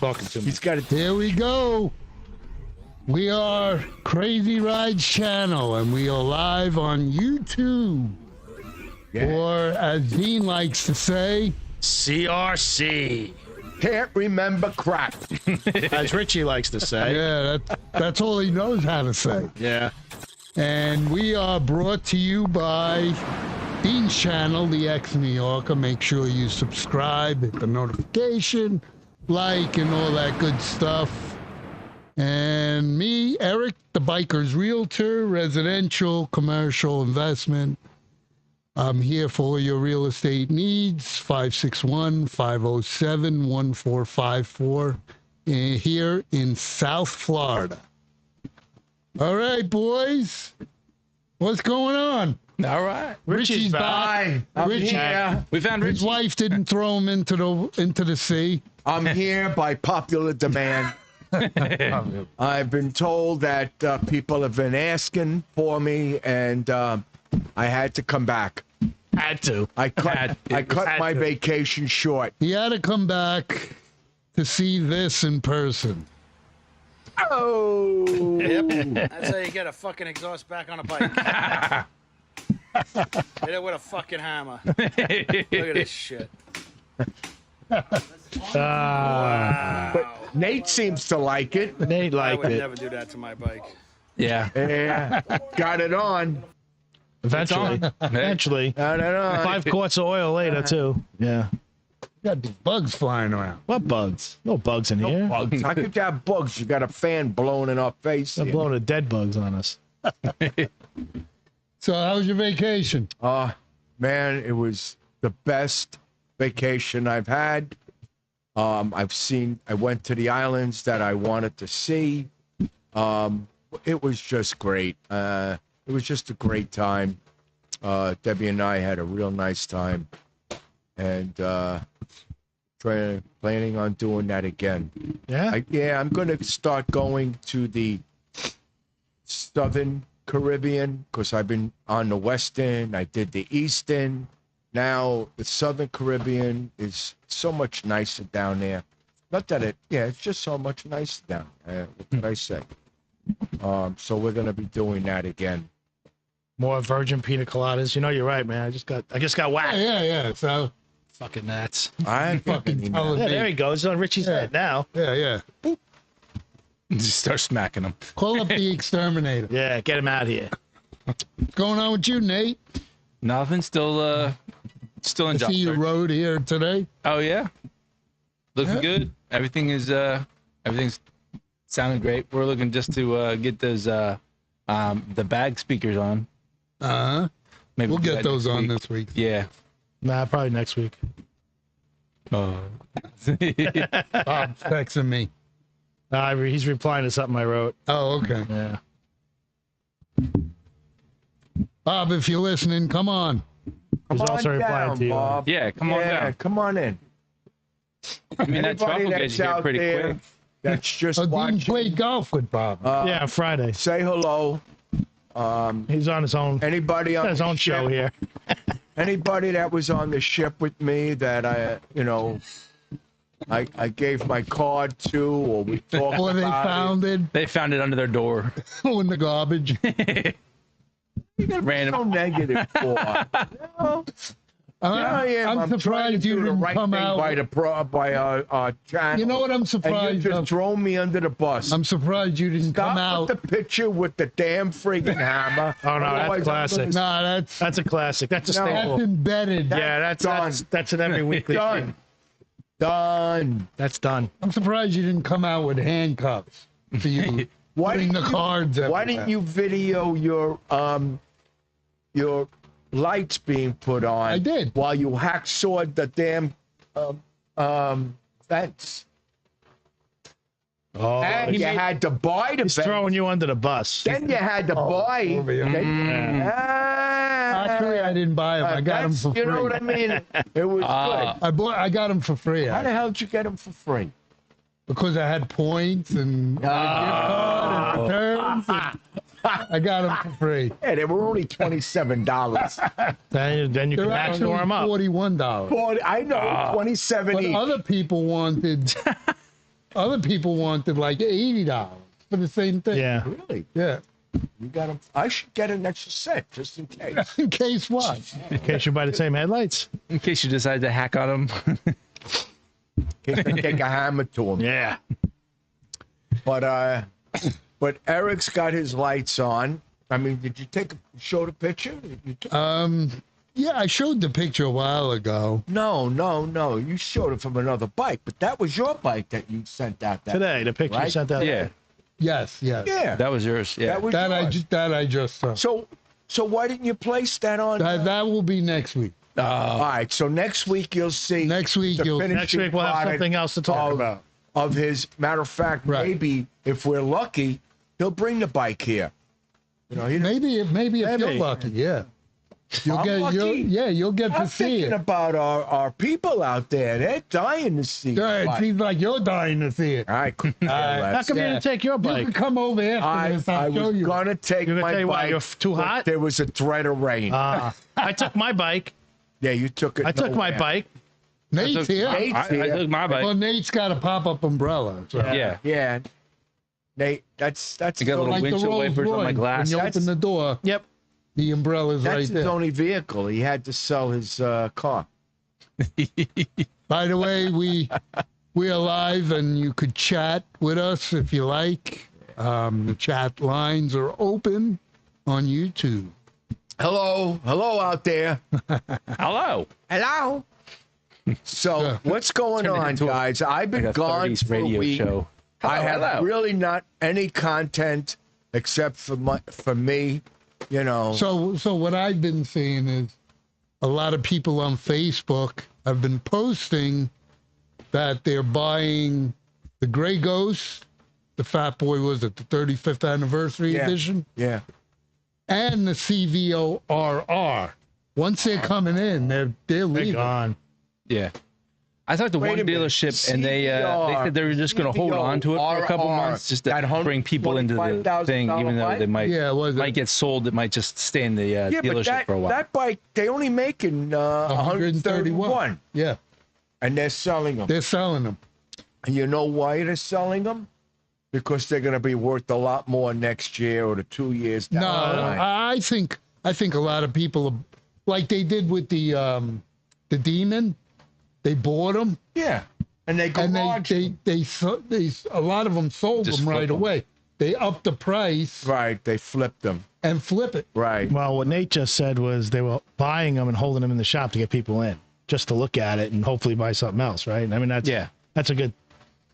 talking to me. He's got it. Here we go. We are Crazy Rides channel, and we are live on YouTube. Yeah. Or, as Dean likes to say, CRC. Can't remember crap. As Richie likes to say. yeah, that's all he knows how to say. Yeah. And we are brought to you by Dean's channel, The Ex-New Yorker. Make sure you subscribe, hit the notification, like, and all that good stuff. And me, Eric, the Biker's Realtor, residential, commercial, investment. I'm here for all your real estate needs, 561-507-1454, here in South Florida. All right, boys. What's going on? All right. Richie's back. Richie, here. We found his Richie. wife didn't throw him into the sea. I'm here by popular demand. I've been told that people have been asking for me, and I had to come back. Had to. I cut my vacation short. He had to come back to see this in person. Oh. That's how you get a fucking exhaust back on a bike. Hit it with a fucking hammer. Look at this shit. Wow. Nate seems to like it. Nate I liked would it. never do that to my bike. Yeah. Yeah, got it on. Eventually. Eventually. I don't know. 5 quarts of oil later, too. Yeah. Got these bugs flying around. What bugs? No bugs in here. Bugs. How could you have bugs? You got a fan blowing in our face. They're blowing the dead bugs on us. So how was your vacation? Man, it was the best vacation I've had. I went to the islands that I wanted to see. It was just great. It was just a great time. Debbie and I had a real nice time, and planning on doing that again. Yeah? I'm going to start going to the Southern Caribbean because I've been on the West End. I did the East End. Now the Southern Caribbean is so much nicer down there. Not that it's just so much nicer down there. What can I say? So we're going to be doing that again. More virgin pina coladas. You know, you're right, man. I just got whacked. Yeah. So Fucking gnats. I fucking telling Yeah, me. there he goes. It's on Richie's head now. Yeah. Just start smacking them. Call up the exterminator. Yeah, get him out of here. What's going on with you, Nate? Nothing. Still in I job see you search. rode here today. Oh yeah, looking Yeah. good. Everything's sounding great. We're looking just to get those the bag speakers on. Maybe We'll do get that those next on week. this week. Yeah. Nah, probably next week. Oh. Bob's texting me. He's replying to something I wrote. Oh, okay. Yeah. Bob, if you're listening, come on. He's also replying to you. Bob. Yeah, come on down. Come on in. I mean, that Anybody truffle gets that's you here out pretty there quick. that's just Dean watching, played golf with Bob. Yeah, on Friday. say hello. He's on his own. Anybody on His the own show ship, here. Anybody that was on the ship with me that I gave my card to, or we talked Or they about found it They found it under their door. in the garbage. Random. So negative for. I am. I'm trying to surprised you do the didn't right come thing out. by our channel. You know what I'm And you surprised just of? throw me under the bus. I'm surprised you didn't come Stop out. with the picture with the damn friggin' hammer. Oh, no, Otherwise, that's I'm classic. Nah, That's a classic. That's a No. that's staple. embedded. Yeah, that's an every weekly Done. thing. Done. That's done. I'm surprised you didn't come out with handcuffs for you Why putting the didn't cards Why everywhere. didn't you video your lights being put on? I did. While you hacksawed the damn fence. Oh, And you had to buy the he's fence. throwing you under the bus. Then you had to buy. over here. Actually, I Actually, didn't buy them. I got them for free. You know what I mean? It was good. I got them for free How the hell did you get them for free? because I had points and a gift card and returns. And I got them for free. Yeah, they were only $27. Then you They're can actually backdoor him up. $41. I know, 27 But each. other people wanted Other people wanted like $80 for the same thing. Yeah. Really? Yeah. You got them. I should get an extra set just in case. In case what? In case you buy the same headlights. In case you decide to hack on them. In case I take a hammer to them. Yeah. But Eric's got his lights on. I mean, did you show the picture? Yeah, I showed the picture a while ago. No. You showed it from another bike, but that was your bike that you sent out Today, the picture you right? sent out. Yeah, Yes. Yeah. that was yours. Yeah. That was That yours. I just saw. So why didn't you place that on? That will be next week. All right. So next week you'll see. Next week the finishing Next week we'll have product something else to talk about. Of his matter of fact, Right. maybe if we're lucky, he'll bring the bike here. You know, Maybe if you're lucky, yeah. You'll get I'm to see thinking it. about our people out there. They're dying to see Yeah, it seems like you're dying to see it. I couldn't care less. How come you Yeah. didn't take your You bike? can come over after this. I I'll show was you. gonna take You're gonna my tell you what, bike. you're too but hot? There was a threat of rain. I took my bike. Yeah, you took it. I took my nowhere. bike. Nate's here. Nate's I here. took my bike. Well, Nate's got a pop-up umbrella. So. Yeah. Yeah, Nate, that's I got little Like the windshield Rolls wipers on my Royce. glass. When you open the door, Yep. the umbrella's that's right his there. only vehicle. He had to sell his car. By the way, we are live, and you could chat with us if you like. The chat lines are open on YouTube. Hello out there. Hello. Hello. So what's going Turned it on, into guys? I've been Like a gone 30s for a radio week. show. I have hello. really not any content except for me. You know. So what I've been seeing is a lot of people on Facebook have been posting that they're buying the Gray Ghost, the Fat Boy, was it the 35th anniversary Yeah. edition, Yeah. and the CVO RR. Once they're coming in, they're They're leaving. gone. Yeah. I talked to Wait one a minute. dealership, and they CVR, said they were just going to hold on to it for a couple CVR, months just to that bring people into the $125,000 thing, even though they might Yeah, was might it get sold. It might just stay in the Yeah, but dealership for a while. that bike, they only making 131, Yeah, and they're selling them. they're selling them. And you know why they're selling them? Because they're going to be worth a lot more next year or the 2 years down No, the line. I think a lot of people, like they did with the Demon, they bought them. Yeah, and they go And large. they a lot of them sold Just them flip right 'em. away. They up the price Right, they flipped them. and flip it. Right. Well, what Nate just said was they were buying them and holding them in the shop to get people in, just to look at it and hopefully buy something else, right? I mean, that's a good.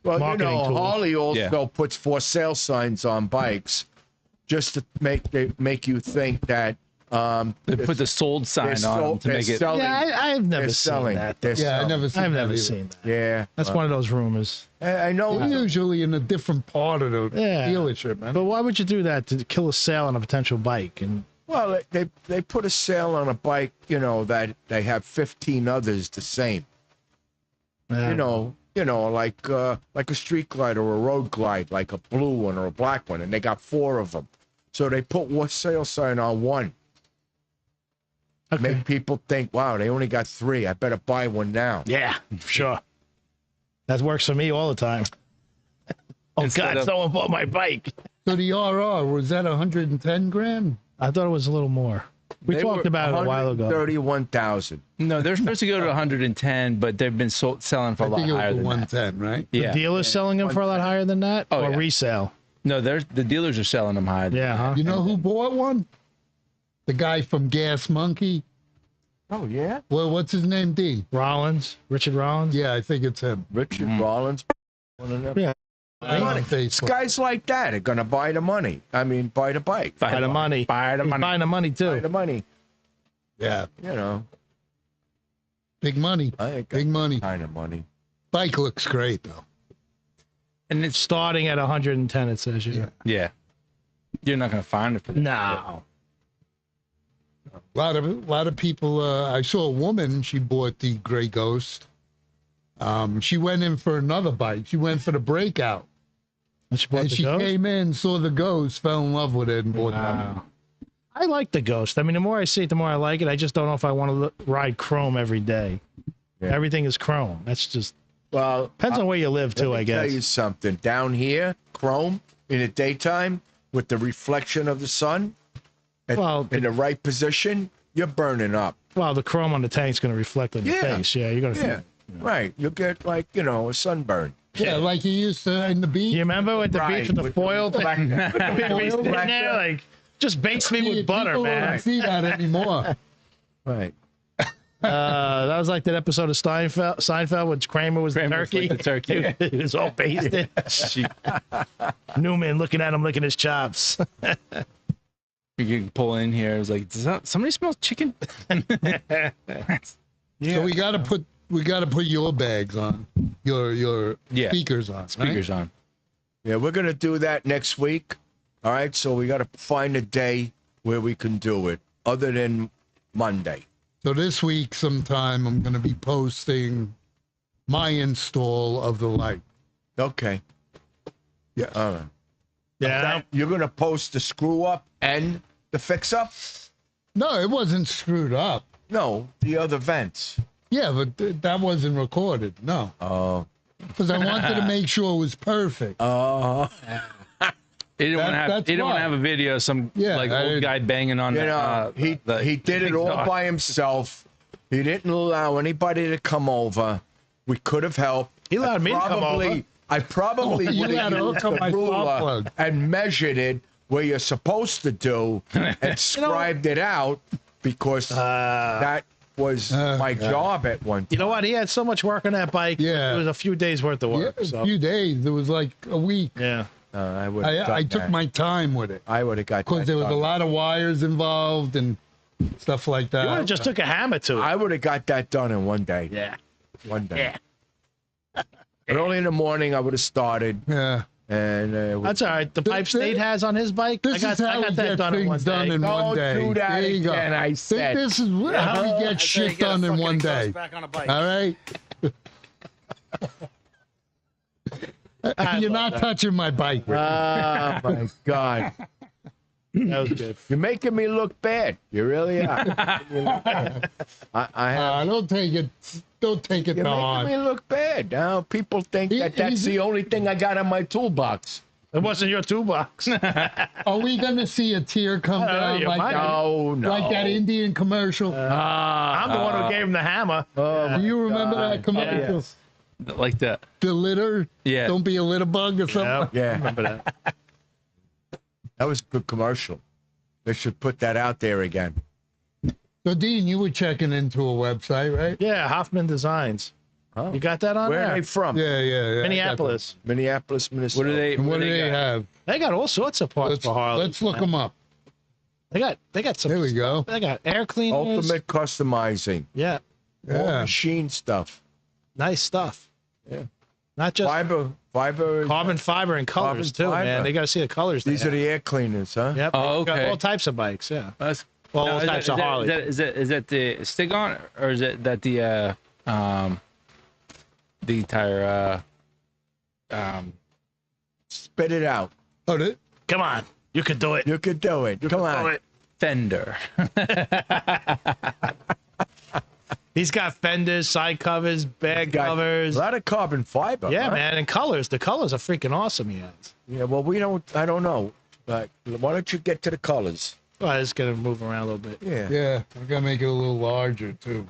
Well, marketing tool. Harley also Yeah. puts for sale signs on bikes just to make you think that They put the sold sign on them to they're make it. selling. Yeah, I've never they're seen selling. that. They're Yeah, I selling. never seen I've that never either. seen that. Yeah, That's one of those rumors. I know. They're usually in a different part of the Yeah. dealership, man. But why would you do that to kill a sale on a potential bike? And Well, they put a sale on a bike, that they have 15 others the same. You know, like a street glide or a road glide, like a blue one or a black one, and they got 4 of them. So they put one sale sign on one. okay. Make people think, wow, they only got 3. I better buy one now. Yeah, sure. That works for me all the time. Oh Instead God, of- someone bought my bike. So the RR, was that 110 grand? I thought it was a little more. We They talked were about it a while ago. 31,000. No, they're supposed to go to 110, but they've been selling for a I lot think it was higher the than that. 110, right? Yeah. The dealer's selling them for a lot higher than that, Oh, or yeah. resale. No, the dealers are selling them higher. Yeah, huh? You know who bought one? The guy from Gas Monkey. Oh, yeah? Well, what's his name, D? Rollins, Richard Rollins. Yeah, I think it's him. Richard Rollins. One of them. Yeah. On Money. Facebook. Guys like that are going to buy the money. I mean, buy the bike. Buy the money. Buy the He's money. buying the money Buy too. the money. Yeah, big money. I ain't got Big money. kind of money. Bike looks great though. And it's Starting at 110, it says. Yeah. yeah. You're not going to find it for that. No. A lot of people. I saw a woman. She bought the Gray Ghost. She went in for another bike. She went for the Breakout, And she bought and the she Ghost? came in, saw the Ghost, fell in love with it, and bought that. Wow. I like the Ghost. I mean, the more I see it, the more I like it. I just don't know if I want to ride chrome every day. Yeah. Everything is chrome. That's just Well, Depends on where you live too, I let me tell guess. you something. Down here, chrome in the daytime with the reflection of the sun, Well, in the right position, you're burning up. Well, the chrome on the tank's going to reflect on your face. Yeah, you're going to. Yeah, right. You'll get like a sunburn. Yeah, like you used to in the beach. You remember at the beach with the foil? Sitting Foil there, like, just baste me with butter, People man. don't see that anymore. Right. That was like that episode of Seinfeld when Kramer was the turkey. Like the turkey. He was all basted. Newman looking at him, licking his chops. You can pull in here. It's like, does somebody smell chicken? So we gotta put your bags on, your speakers on. Speakers on. Yeah, we're gonna do that next week. All right. So we got to find a day where we can do it, other than Monday. So this week sometime I'm gonna be posting my install of the light. Okay. Yeah. All right. Yeah. You're gonna post the screw up and the fix up? No, it wasn't screwed up. No, the other vents. Yeah, but that wasn't recorded. No, Oh. because I wanted to make sure it was perfect. Oh. He didn't want to have. that's He didn't want why. to have a video of some Yeah, old guy banging on You know, the. he did it all by himself. He didn't allow anybody to come over. We could have helped. He allowed me to come over. I probably You would had have to used hook up my the spark ruler plug. and measured it where you're supposed to do and scribed it out, because that was my job at one time. You know what? He had so much work on that bike. Yeah. It was a few days worth of Yeah, work. a so. few days. It was like a week. Yeah. I took my time with it I would have got because that there was a done. lot of wires involved and stuff like that. You would have just took a hammer to it. I would have got that done in one day. Yeah. One day. Yeah. Early in the morning, I would have started, Yeah. and That's all right. The pipe State has on his bike. This is how we get things done in one Don't day. do that There you go. again, I said. This is how we get shit done in one day. Back on a bike. All right. You're not touching my bike. Rick. Oh my God! That was good. You're making me look bad. You really are. Don't take it. Don't take it You're to making heart. me look bad. Now people think that that's the only thing I got in my toolbox. It wasn't your toolbox. Are we gonna see a tear come down you like might. that? No, no. Like that Indian commercial? I'm the one who gave him the hammer. Do you remember that commercial? Yes. like that. The litter? Yeah. Don't be a litter bug or something? Yeah, Remember that? that was a good commercial. They should put that out there again. So, Dean, you were checking into a website, right? Yeah, Hoffman Designs. Oh. You got that on Where there? are they from? Yeah. Minneapolis. Minneapolis, Minnesota. What do they? And what do they got? have? They got all sorts of parts for Harley. Let's look them up. They got some. There we go. They got air cleaners. Ultimate customizing. Yeah, All Yeah. machine stuff. nice stuff. Yeah. Not just Fiber. carbon fiber and colors too, fiber. man. They got to see the colors. These are the air cleaners, huh? Yep. Oh, Got okay. all types of bikes. Yeah. That's, Well, now, all types of Harley. Is that the stick on, or is it that the entire Spit it out. Oh, Come on, you can do it. You could do it. Come on. Do it. fender? He's got fenders, side covers, bag Got covers. A lot of carbon fiber. Yeah, huh? man, and colors. The colors are freaking awesome. He has. Yeah, well, I don't know. But why don't you get to the colors? Well, it's gonna move around a little bit. Yeah. yeah. We gotta make it a little larger too.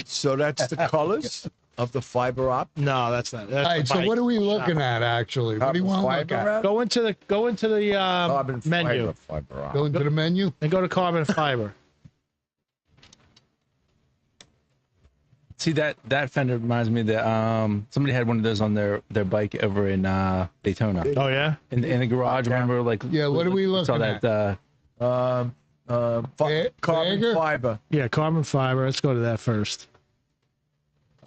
So that's the colors of the fiber op. No, that's not. That's All right. the So bike. what are we looking at actually? What do you want to look at? Go into the Carbon menu fiber op. Go into the menu. and go to carbon fiber. See that fender reminds me that somebody had one of those on their bike over in Daytona Oh yeah. in the garage. Remember, like Yeah, what are we saw looking that. Ba- Carbon Bagger? fiber. Yeah, carbon fiber. Let's go to that first.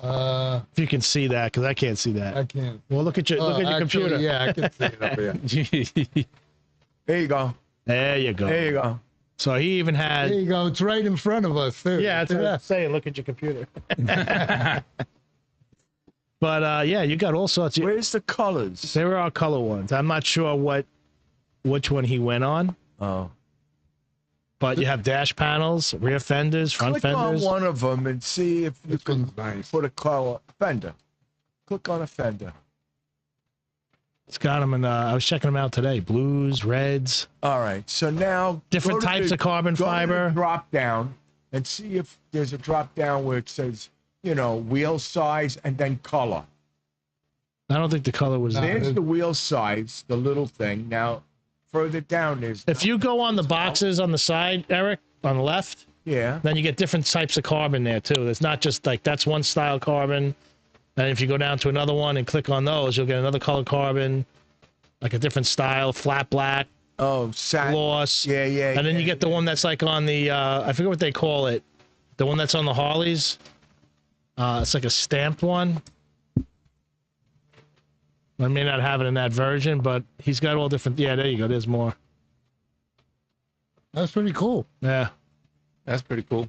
If you can see that, because I can't see that. I can't. Well, look at your Actually, computer. Yeah, I can see it up here. There you go. There you go. There you go. So he even There had. you go. It's right in front of us too. Yeah, that's what I'm saying. Look at your computer. But yeah, you got all sorts. Where's the colors? There were all color ones. I'm not sure which one he went on. Oh. But you have dash panels, rear fenders, front Click fenders. on one of them and see if you This can one's nice. put a color fender. Click on a fender. It's got them in. I was checking them out today. Blues, reds, All right. So now different go to types the- of carbon go to the fiber. drop down and see if there's a drop down where it says, wheel size and then color. I don't think the color was there. There's the wheel size, the little thing. Now, further down is If you go on the boxes on the side, Eric, on the left, yeah. then you get different types of carbon there too. It's not just like that's one style carbon. And if you go down to another one and click on those, you'll get another color carbon, like a different style, flat black, Oh, satin. gloss. Yeah, yeah. And then you yeah, get the one that's like on the, I forget what they call it, the one that's on the Harleys. It's like a stamped one. I may not have it in that version, but he's got all different. Yeah, there you go. There's more. That's pretty cool. Yeah. That's pretty cool.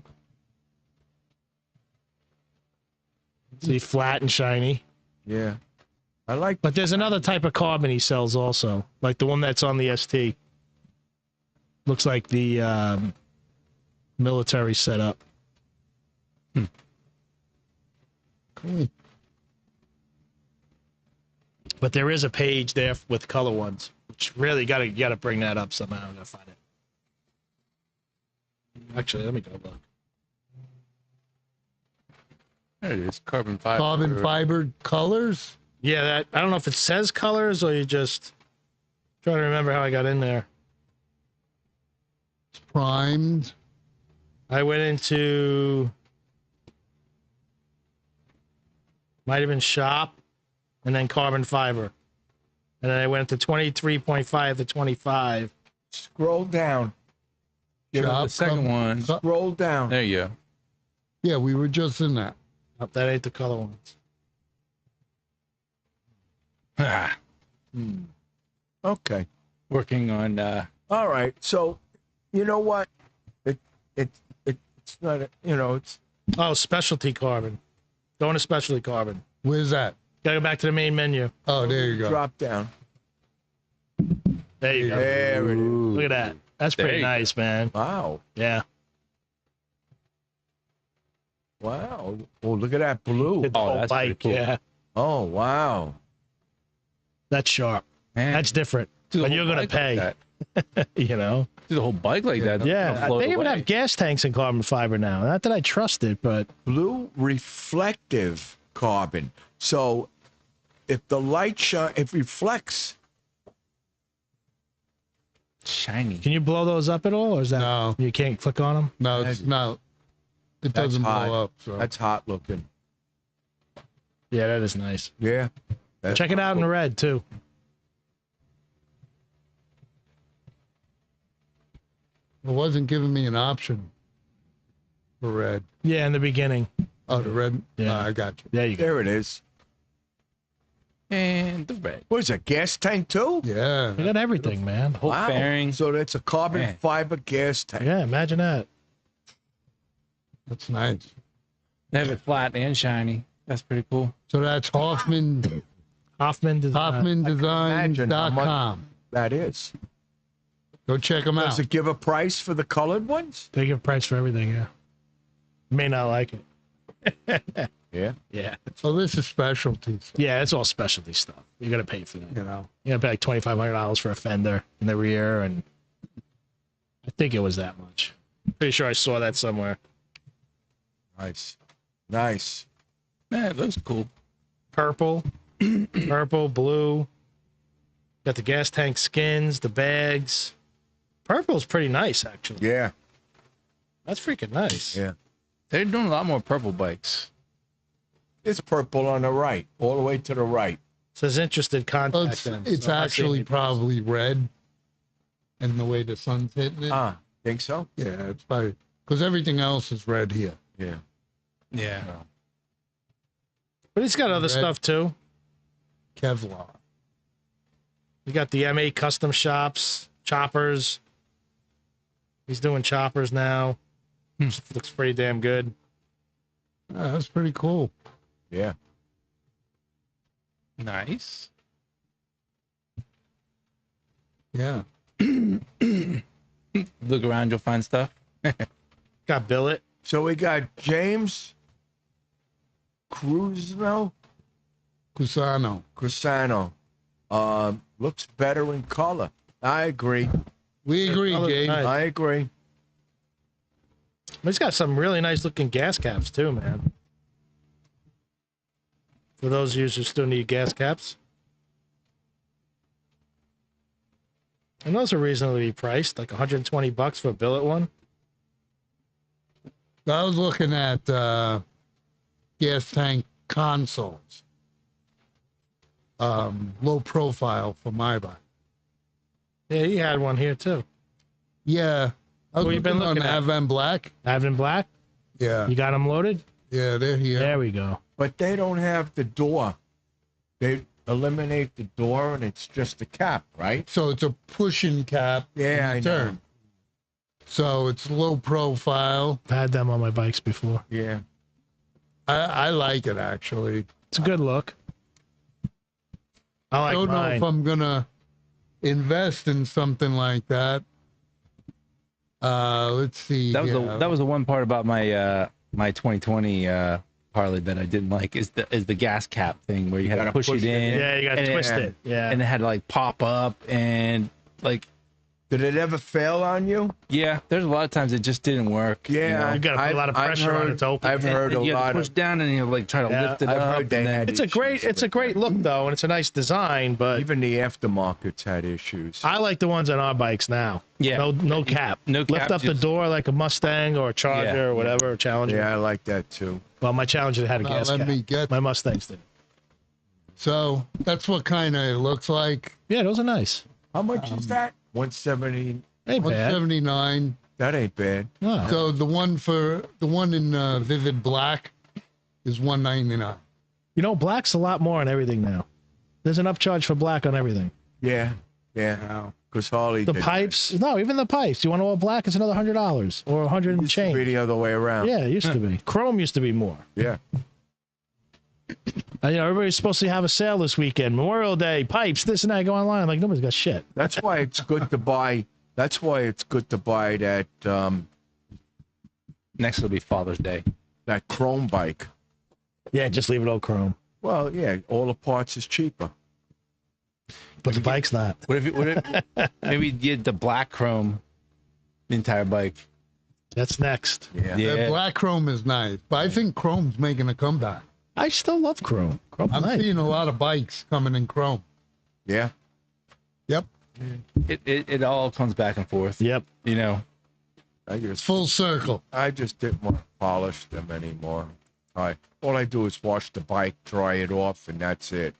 See, flat and shiny. Yeah. I like. But there's another type of carbon he sells also, like the one that's on the ST. Looks like the military setup. Cool. But there is a page there with color ones, which really you gotta bring that up somehow. I gotta find it. Actually, let me go look. There it is. Carbon fiber. Carbon fiber colors. Yeah, that I don't know if it says colors or you just trying to remember how I got in there. It's primed. I went into might have been shop and then carbon fiber. And then I went to 23.5 to 25. Scroll down. Shop, The second one. Scroll down. There you go. Yeah, we were just in that. Oh, that ain't the color ones. Ah, Okay. working on. All right. So, you know what? It's not. It's Oh, specialty carbon. Going to specialty carbon. Where's that? Gotta go back to the main menu. Oh, there you go. drop down. There you go. There it is. Look at that. That's There pretty you go. nice, man. Wow. Yeah. Wow. Oh, look at that blue. The Oh, whole that's pretty bike, cool. yeah. Oh, wow. That's sharp. Man, That's different. do the But whole you're gonna bike pay. Like You know? do the whole bike like that. Yeah. It'll float They even away. have gas tanks in carbon fiber now. Not that I trust it, but Blue reflective carbon. So, if the light shine, it reflects. shiny. can you blow those up at all? Or is that No. you can't click on them? No, it's not. It That's doesn't hot. blow up. So That's hot looking. Yeah, that is nice. Yeah. That's Check it out in the red too. it wasn't giving me an option for red. Yeah, in the beginning. Oh, the red. Yeah. I got you. There you go. There it is. And the red. What is it? Gas tank too? Yeah. You got everything, man. Whole Wow. fairing. So that's a carbon Man. fiber gas tank. Yeah, imagine that. That's nice. They have it flat and shiny. That's pretty cool. So that's Hofmann. Hoffman does imagine how much- HoffmanDesign.com. That is. Go check them out. Does it give a price for the colored ones? They give a price for everything, yeah. You may not like it. Yeah. Yeah. Oh, this is specialty stuff, Yeah, it's all specialty stuff. You gotta pay for that. you know. You gotta pay like $2,500 for a fender in the rear, and I think it was that much. Pretty sure I saw that somewhere. Nice. Nice. Yeah, it looks cool. Purple, purple, blue. Got the gas tank skins, the bags. Purple's pretty nice, actually. Yeah. That's freaking nice. Yeah. They're doing a lot more purple bikes. It's purple on the right, all the way to the right. Says interested, Well, contact them. it's So I see actually it. probably red, and the way the sun's hitting it. Ah, think so? Yeah, it's probably because everything else is red here. Yeah. Yeah. But he's got other Red. stuff too. Kevlar. You got the M8 custom shops, choppers. He's doing choppers now. Looks pretty damn good. Yeah, that's pretty cool. Yeah. Nice. Yeah. Look around, you'll find stuff. Got billet. So we got James Cruzano. Cusano. Looks better in color. I agree. We agree, Color's James. nice. I agree. He's got some really nice looking gas caps too, man. For those of you who still need gas caps. And those are reasonably priced, like $120 for a billet one. I was looking at gas tank consoles. Low profile for my bike. Yeah, he had one here too. Yeah. I was What you been looking on looking at? Avon Black. Avon Black. Yeah. You got them loaded? Yeah, they're here. There we go. But they don't have the door. They eliminate the door and it's just a cap, right? So it's a pushing cap. Yeah, and I know. turn. So it's low profile. I've had them on my bikes before. Yeah. I like it, actually. It's a good look. I I like don't know mine. if I'm going to invest in something like that. Let's see. That was here. that was the one part about my my 2020 Harley that I didn't like is the gas cap thing where you had to gotta push push it it in. Yeah, you got to and twist it- it. Yeah. And it had to like pop up and like Did it ever fail on you? yeah, there's a lot of times it just didn't work. Yeah. You gotta put a lot of pressure on it to open. I've heard a You have lot to push of. down and you like try to Yeah, lift it I've up. heard they and then, had It's a great look though, and it's a nice design, but Even the aftermarket's had issues. I like the ones on our bikes now. Yeah. No cap. No Lift cap, up the just- door like a Mustang or a Charger Yeah. or whatever, or Challenger. Yeah, I like that too. Well, my Challenger had a Now, gas let cap. me get. My Mustangs did. So that's what kind of it looks like. Yeah, those are nice. How much is that? 170. Ain't bad. 179. That ain't bad. No. So the one in Vivid Black is 199. You know, black's a lot more on everything now. There's an upcharge for black on everything. Yeah. Yeah. Because Harley The did pipes, no, even the pipes. You want all black, it's another $100 or 100 and Used to be change. the other way around. Yeah, it used to be. Chrome used to be more. Yeah. And, you know, everybody's supposed to have a sale this weekend. Memorial Day, pipes, this and that. I go online. I'm like, nobody's got shit. That's why it's good to buy. That's why it's good to buy next will be Father's Day. that chrome bike. Yeah, just leave it all chrome. Well, yeah, all the parts is cheaper. But the bike's not. What if maybe you did the black chrome the entire bike? That's next. Yeah. Yeah. The black chrome is nice, but I think chrome's making a comeback. I still love chrome. Chrome's I'm nice. seeing a lot of bikes coming in chrome. Yeah. Yep, It all comes back and forth. Yep. You know. full circle. I just didn't want to polish them anymore. All I do is wash the bike, dry it off, and that's it.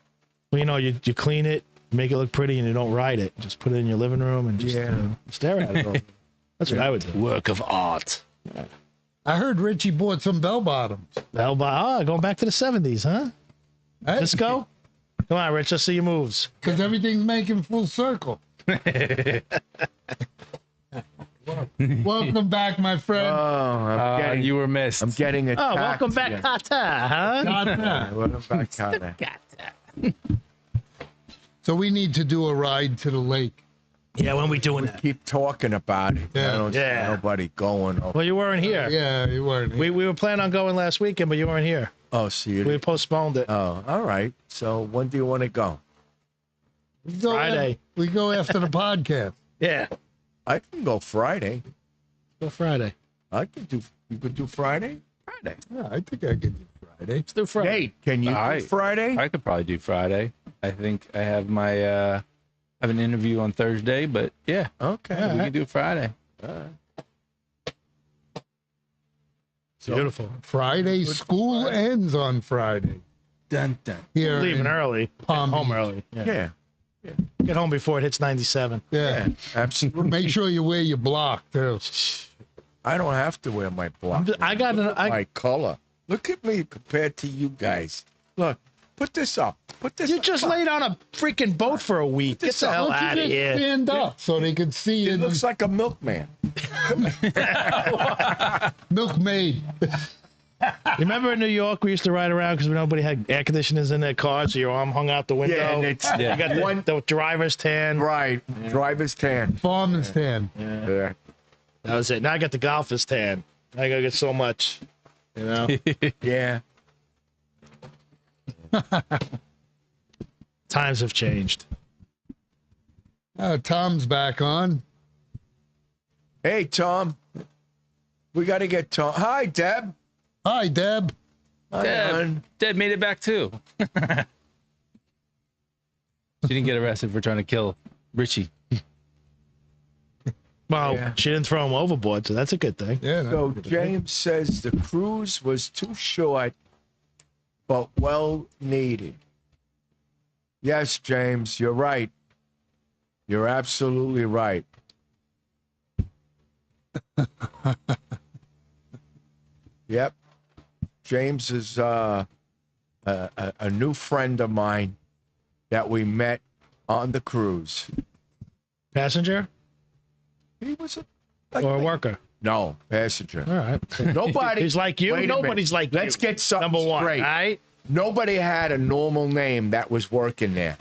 Well, you know, you clean it, make it look pretty, and you don't ride it. Just put it in your living room and just stare at it. That's what I would do. Work of art. I heard Richie bought some bell bottoms. Hell, going back to the 70s, huh? Hey, Disco? Come on, Rich, let's see your moves. because everything's making full circle. Welcome back, my friend. You were missed. I'm getting Oh, attacked. welcome back, again. Kata, huh? Got that. Welcome back, Connor. So we need to do a ride to the lake. Yeah, when we doing that? Keep talking about it. Yeah. I don't see Yeah. nobody going. Well, you weren't here. Yeah, you weren't. We were planning on going last weekend, but you weren't here. Oh, see you. We postponed it. Oh, all right. So when do you want to go? We go Friday. We go after the podcast. Yeah, I can go Friday. go Friday. I can do. You could do Friday. Friday. Yeah, I think I can do Friday. Let's do Friday. Nate, can you do Friday? I could probably do Friday. I think I have my have an interview on Thursday, but yeah, Okay. we can do Friday. All right. Beautiful. Friday, school ends on Friday. Dun dun. Here Leaving in early. Palm Home Beach. early. Yeah. Yeah. Get home before it hits 97. Yeah. Absolutely. Make sure you wear your block too. I don't have to wear my block. I got an. My color. Look at me compared to you guys. Look, put this up. Put this. You up. just laid on a freaking boat for a week. Get the hell Don't you out of just here. stand up so they can see It you. looks like a milkman. Milkmaid. Remember in New York, we used to ride around because nobody had air conditioners in their cars, so your arm hung out the window. Yeah, and it's You got the driver's tan. right. Driver's tan. Farmer's tan. Yeah. That was it. Now I got the golfer's tan. I gotta get so much, you know. Yeah. Times have changed. Tom's back on. Hey, Tom. We got to get Tom. Hi, Deb. Hi, Deb. Hi, Deb, hon. Deb made it back too. She didn't get arrested for trying to kill Richie. Well, Yeah. she didn't throw him overboard, so that's a good thing. Yeah. So James says the cruise was too short, but well needed. Yes, James, you're right. You're absolutely right. Yep. James is a new friend of mine that we met on the cruise. Passenger He was or a worker? No, passenger. All right. Nobody. He's like you. Wait a minute. Nobody's like you. Let's get something Number one, straight. all right? Nobody had a normal name that was working there.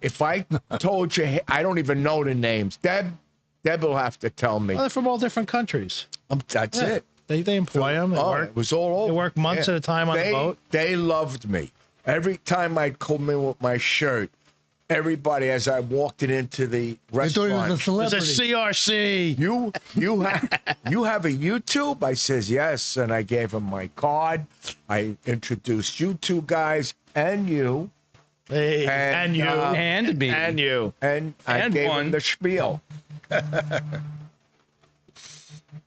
If I told you, I don't even know the names. Deb will have to tell me. Well, they're from all different countries. That's Yeah. it. They employ them. Oh, it was all over. They work months at a time on the boat. They loved me. Every time I'd come in with my shirt, everybody, as I walked it into the I thought he was a restaurant, It's a celebrity. CRC. you have a YouTube? I says yes, and I gave him my card. I introduced you two guys and you, Hey, And, and you. And me. And you. and I And gave one. him the spiel.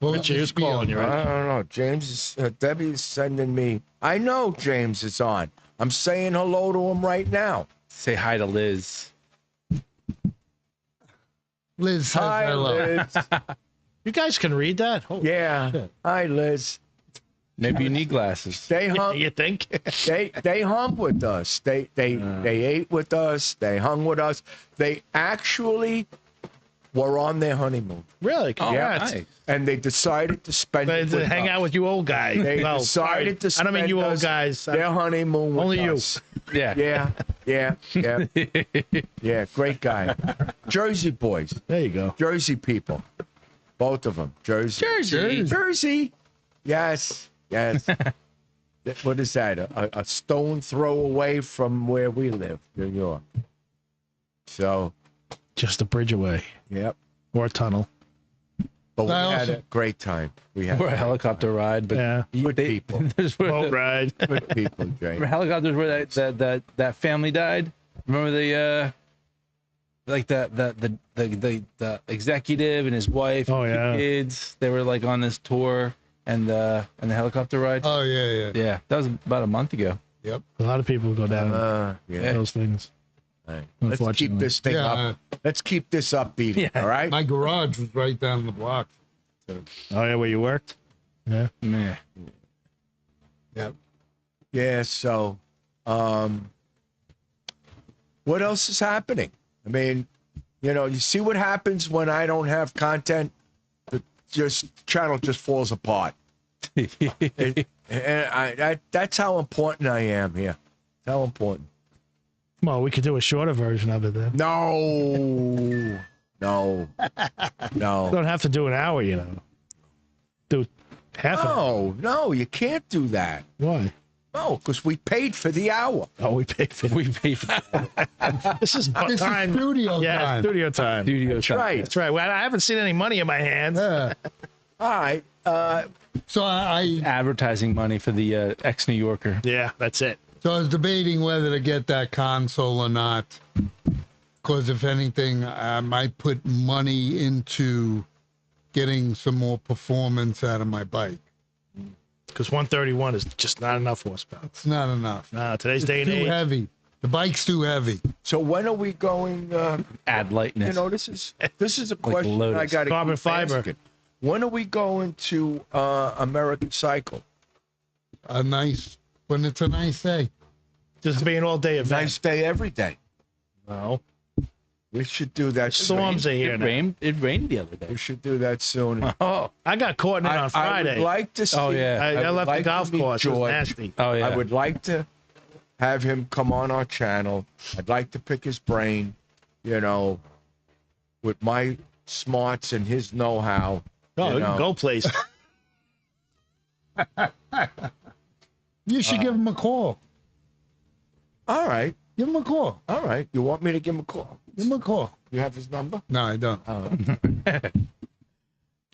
Well, Richie, who's calling you, I right? don't know. James is Debbie's sending me. I know James is on. I'm saying hello to him right now. Say hi to Liz. Liz says Hi, hello. Liz. You guys can read that? Holy Yeah. shit. Hi, Liz. Maybe you need glasses. They hung. You think? They hung with us. They ate with us. They hung with us. They actually were on their honeymoon, Really? Oh, Congrats. nice. and they decided to spend They it with hang us. out with you old guys. They Well, decided to sorry. I don't mean spend you old us guys. their honeymoon with Only you. us. Yeah. Yeah. Great guy. Jersey boys. There you go. Jersey people. Both of them. Jersey. Jersey. Yes. What is that? A stone throw away from where we live, New York. So, Just a bridge away yep. or a tunnel. But we I had also- a great time. We had Or a helicopter ride, but Yeah. good people. there's where Boat the, ride. Good people, Jay. remember helicopters where that family died. Remember the like the executive and his wife, Oh, and two yeah. kids. They were like on this tour and the helicopter ride. Oh, yeah. Yeah, that was about a month ago. Yep. A lot of people go down Yeah. those things. All right. Let's keep Unfortunately. this thing Yeah, up. Let's keep this upbeat. Yeah. All right. my garage was right down the block. Oh, yeah, where you worked? Yeah. Yeah. Yep. Yeah. So, what else is happening? I mean, you see what happens when I don't have content. The channel just falls apart. That's how important I am here. How important. Well, we could do a shorter version of it then. No. Don't have to do an hour, Do half an hour. No, you can't do that. Why? No, because we paid for the hour. Oh, we paid for We pay for This is This time. is studio Yeah, time. studio time. studio That's time. right. That's right. Well, I haven't seen any money in my hands. Yeah. All right. So I Advertising money for the ex-New Yorker. Yeah, that's it. So I was debating whether to get that console or not. Because if anything, I might put money into getting some more performance out of my bike. Because 131 is just not enough horsepower. It's not enough. Nah, today's It's day and too age. heavy. The bike's too heavy. So when are we going? Add lightness. This is a question Lotus. I got to Carbon fiber. When are we going to American Cycle? When it's a nice day. Just be an all-day event. Nice day every day. No. We should do that. Storms are here It now. rained. It rained the other day. We should do that soon. Oh, I got caught in it on I Friday. would like to see. Oh, yeah. I would left like the to golf meet course. It was George. nasty. oh yeah. I would like to have him come on our channel. I'd like to pick his brain, with my smarts and his know-how. Oh, you know. go place. You should give him a call. All right. Give him a call. All right. You want me to give him a call? Give him a call. You have his number? No, I don't. Oh.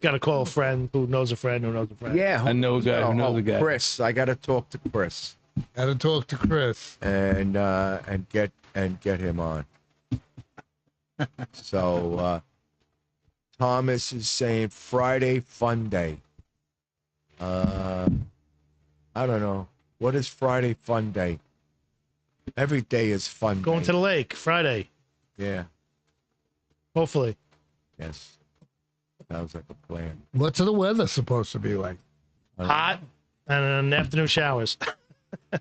Got to call a friend who knows a friend who knows a friend. Yeah. I know a guy who knows a guy. Chris. I got to talk to Chris Got to talk to Chris. and get him on. So Thomas is saying Friday fun day. I don't know. What is Friday fun day? Every day is fun. Going day. to the lake Friday, Yeah. hopefully. Yes. Sounds like a plan. What's the weather supposed to be like? Hot and afternoon showers.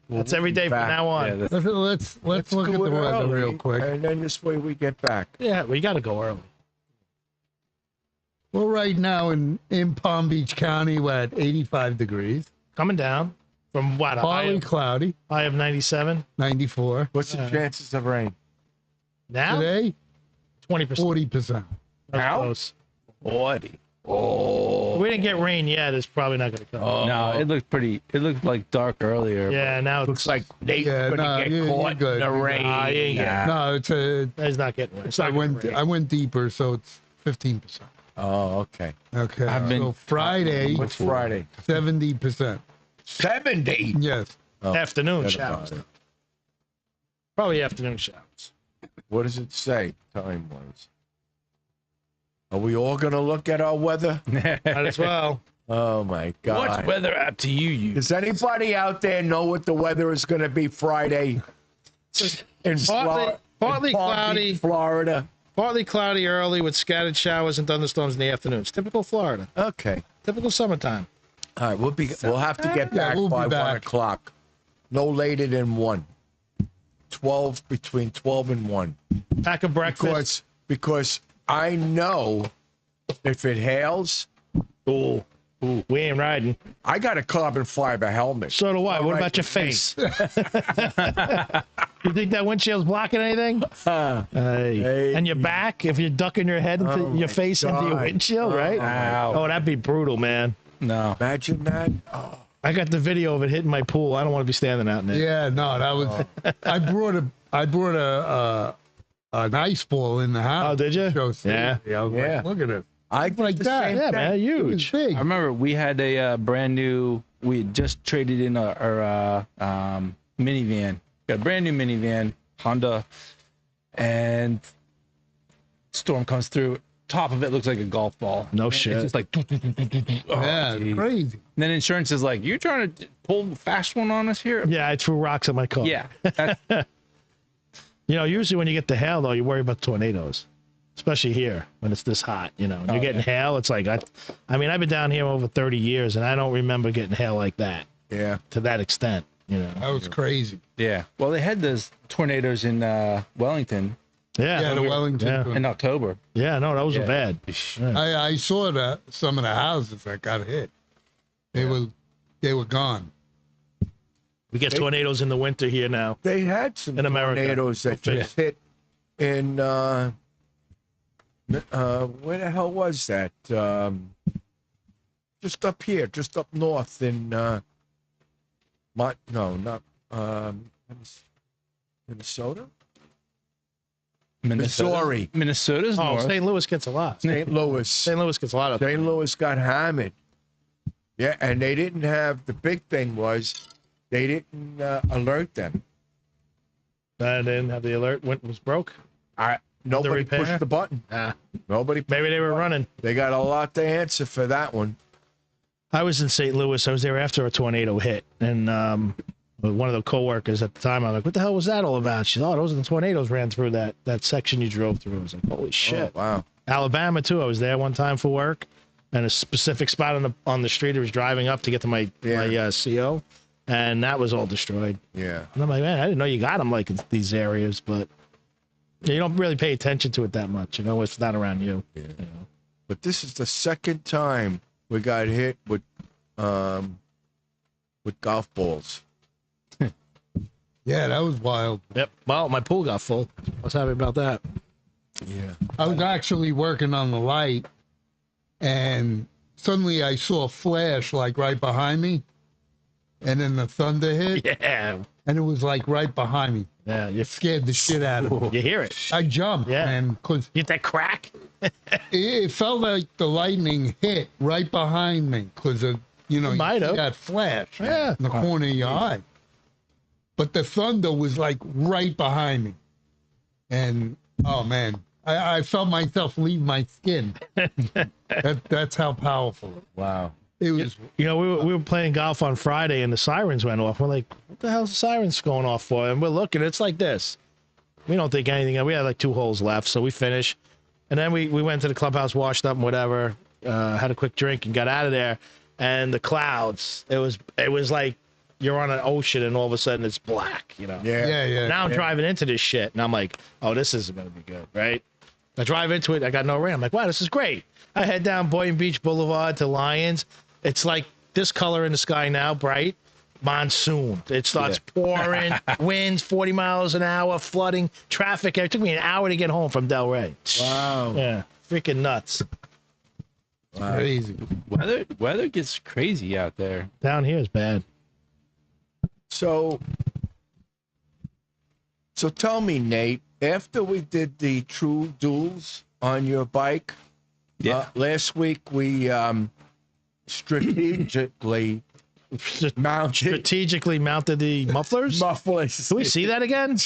That's every day from Back. now on. Yeah, Let's look at the do it weather early, real quick. and then this way we get back. Yeah, we got to go early. Well, right now in Palm Beach County, we're at 85 degrees. Coming down from what? A Partly cloudy, high of 97. 94. What's the chances of rain? Now Today, 20%. 40%. That's How? close. 40. If we didn't get rain yet, it's probably not going to come. No, it looked pretty. It looked like dark earlier. Yeah, now Looks like Nate's Yeah, gonna no, get you're caught good. in the You're rain. Nah, he ain't getting No, it's a. He's not getting it. It's I not went. rain. I went deeper, so it's 15%. Oh, okay. Okay. I've been- so Friday, What's Friday? 70%. 70. Yes. Oh, Afternoon forget showers. about it. Probably afternoon showers. What does it say time-wise? Are we all gonna look at our weather? Might as well. Oh my God! What weather app do you use? Does anybody out there know what the weather is gonna be Friday in Partly Palm Beach, cloudy. Florida? Partly cloudy early with scattered showers and thunderstorms in the afternoons. Typical Florida. Okay. Typical summertime. All right. We'll have to get back we'll be by 1 back. o'clock. No later than 1. 12 between 12 and 1. Pack of breakfast. Because I know if it hails, Ooh, we ain't riding. I got a carbon fiber helmet. So do I. All What right about your with me. face? You think that windshield's blocking anything? Hey. And your back, if you're ducking your head into Oh your my face into your God. windshield, right? Wow. Oh, that'd be brutal, man. No. Imagine that. Oh, I got the video of it hitting my pool. I don't want to be standing out in there. Yeah. No, that was. I brought an ice ball in the house. Oh, did you? Show Yeah. safety. I was Yeah. like, look at it. I did Like the that. same Yeah, thing. man, It was huge. big. I remember we had a brand new. We had just traded in our minivan. Got a brand new minivan, Honda, and storm comes through. Top of it looks like a golf ball. No shit. It's just like. Yeah, it's crazy. And then insurance is like, "You trying to pull a fast one on us here?" Yeah, I threw rocks at my car. Yeah. That's, You know, usually when you get the hail, though, you worry about tornadoes, especially here when it's this hot. You know, when you're getting hail, it's like, I mean, I've been down here over 30 years, and I don't remember getting hail like that Yeah. to that extent. You know. That was crazy. yeah. Well, they had those tornadoes in Wellington Yeah. Yeah, the Wellington. Yeah. one. in October. Yeah. No, those were Yeah. bad. Yeah. I saw some of the houses that got hit. They were gone. We get tornadoes in the winter here now. They had some In America. tornadoes that Yeah. just hit in where the hell was that? Just up here, just up north in Minnesota. Missouri. Minnesota's Oh, north. St. Louis gets a lot. St. Louis. St. Louis gets a lot of. St. Louis got hammered. Yeah, and they didn't have, the big thing was they didn't alert them. I didn't have the alert. Was broke. Nobody repair? pushed the button. Ah, Nobody. maybe they were running. They got a lot to answer for that one. I was in St. Louis. I was there after a tornado hit, and one of the coworkers at the time, I'm like, "What the hell was that all about?" She thought, "Oh, those are the tornadoes ran through that section you drove through." I was like, "Holy shit!" Oh, wow. Alabama too. I was there one time for work, and a specific spot on the street I was driving up to get to my CO, and that was all destroyed. Yeah. And I'm like, man, I didn't know you got them like in these areas, but you don't really pay attention to it that much. You know, it's not around you. Yeah. You know? But this is the second time we got hit with golf balls. Yeah, that was wild. Yep. Well, my pool got full. I was happy about that. Yeah. I was actually working on the light, and suddenly I saw a flash like right behind me, and then the thunder hit, Yeah. and it was like right behind me. Yeah. It scared the shit out of me. You hear it. I jumped, Yeah. man, because Get that crack? it felt like the lightning hit right behind me, because you know, Might you see have. that flash Yeah. in the corner of your eye. But the thunder was like right behind me, and oh man, I felt myself leave my skin. That's how powerful Wow. it was. You know, we were playing golf on Friday and the sirens went off. We're like, what the hell's the sirens going off for? And we're looking, it's like this. We don't think anything. We had like 2 holes left, so we finished. And then we went to the clubhouse, washed up and whatever, had a quick drink and got out of there. And the clouds, it was like you're on an ocean and all of a sudden it's black, you know? Yeah. Now I'm driving into this shit and I'm like, oh, this isn't going to be good, right? I drive into it, I got no rain. I'm like, wow, this is great. I head down Boynton Beach Boulevard to Lyons. It's like this color in the sky now, bright. Monsoon. It starts pouring, winds 40 miles an hour, flooding, traffic. It took me an hour to get home from Delray. Wow. Yeah, freaking nuts. Crazy. Weather gets crazy out there. Down here is bad. So tell me, Nate, after we did the true duels on your bike, last week we strategically mounted the mufflers. mufflers. Can we see that again?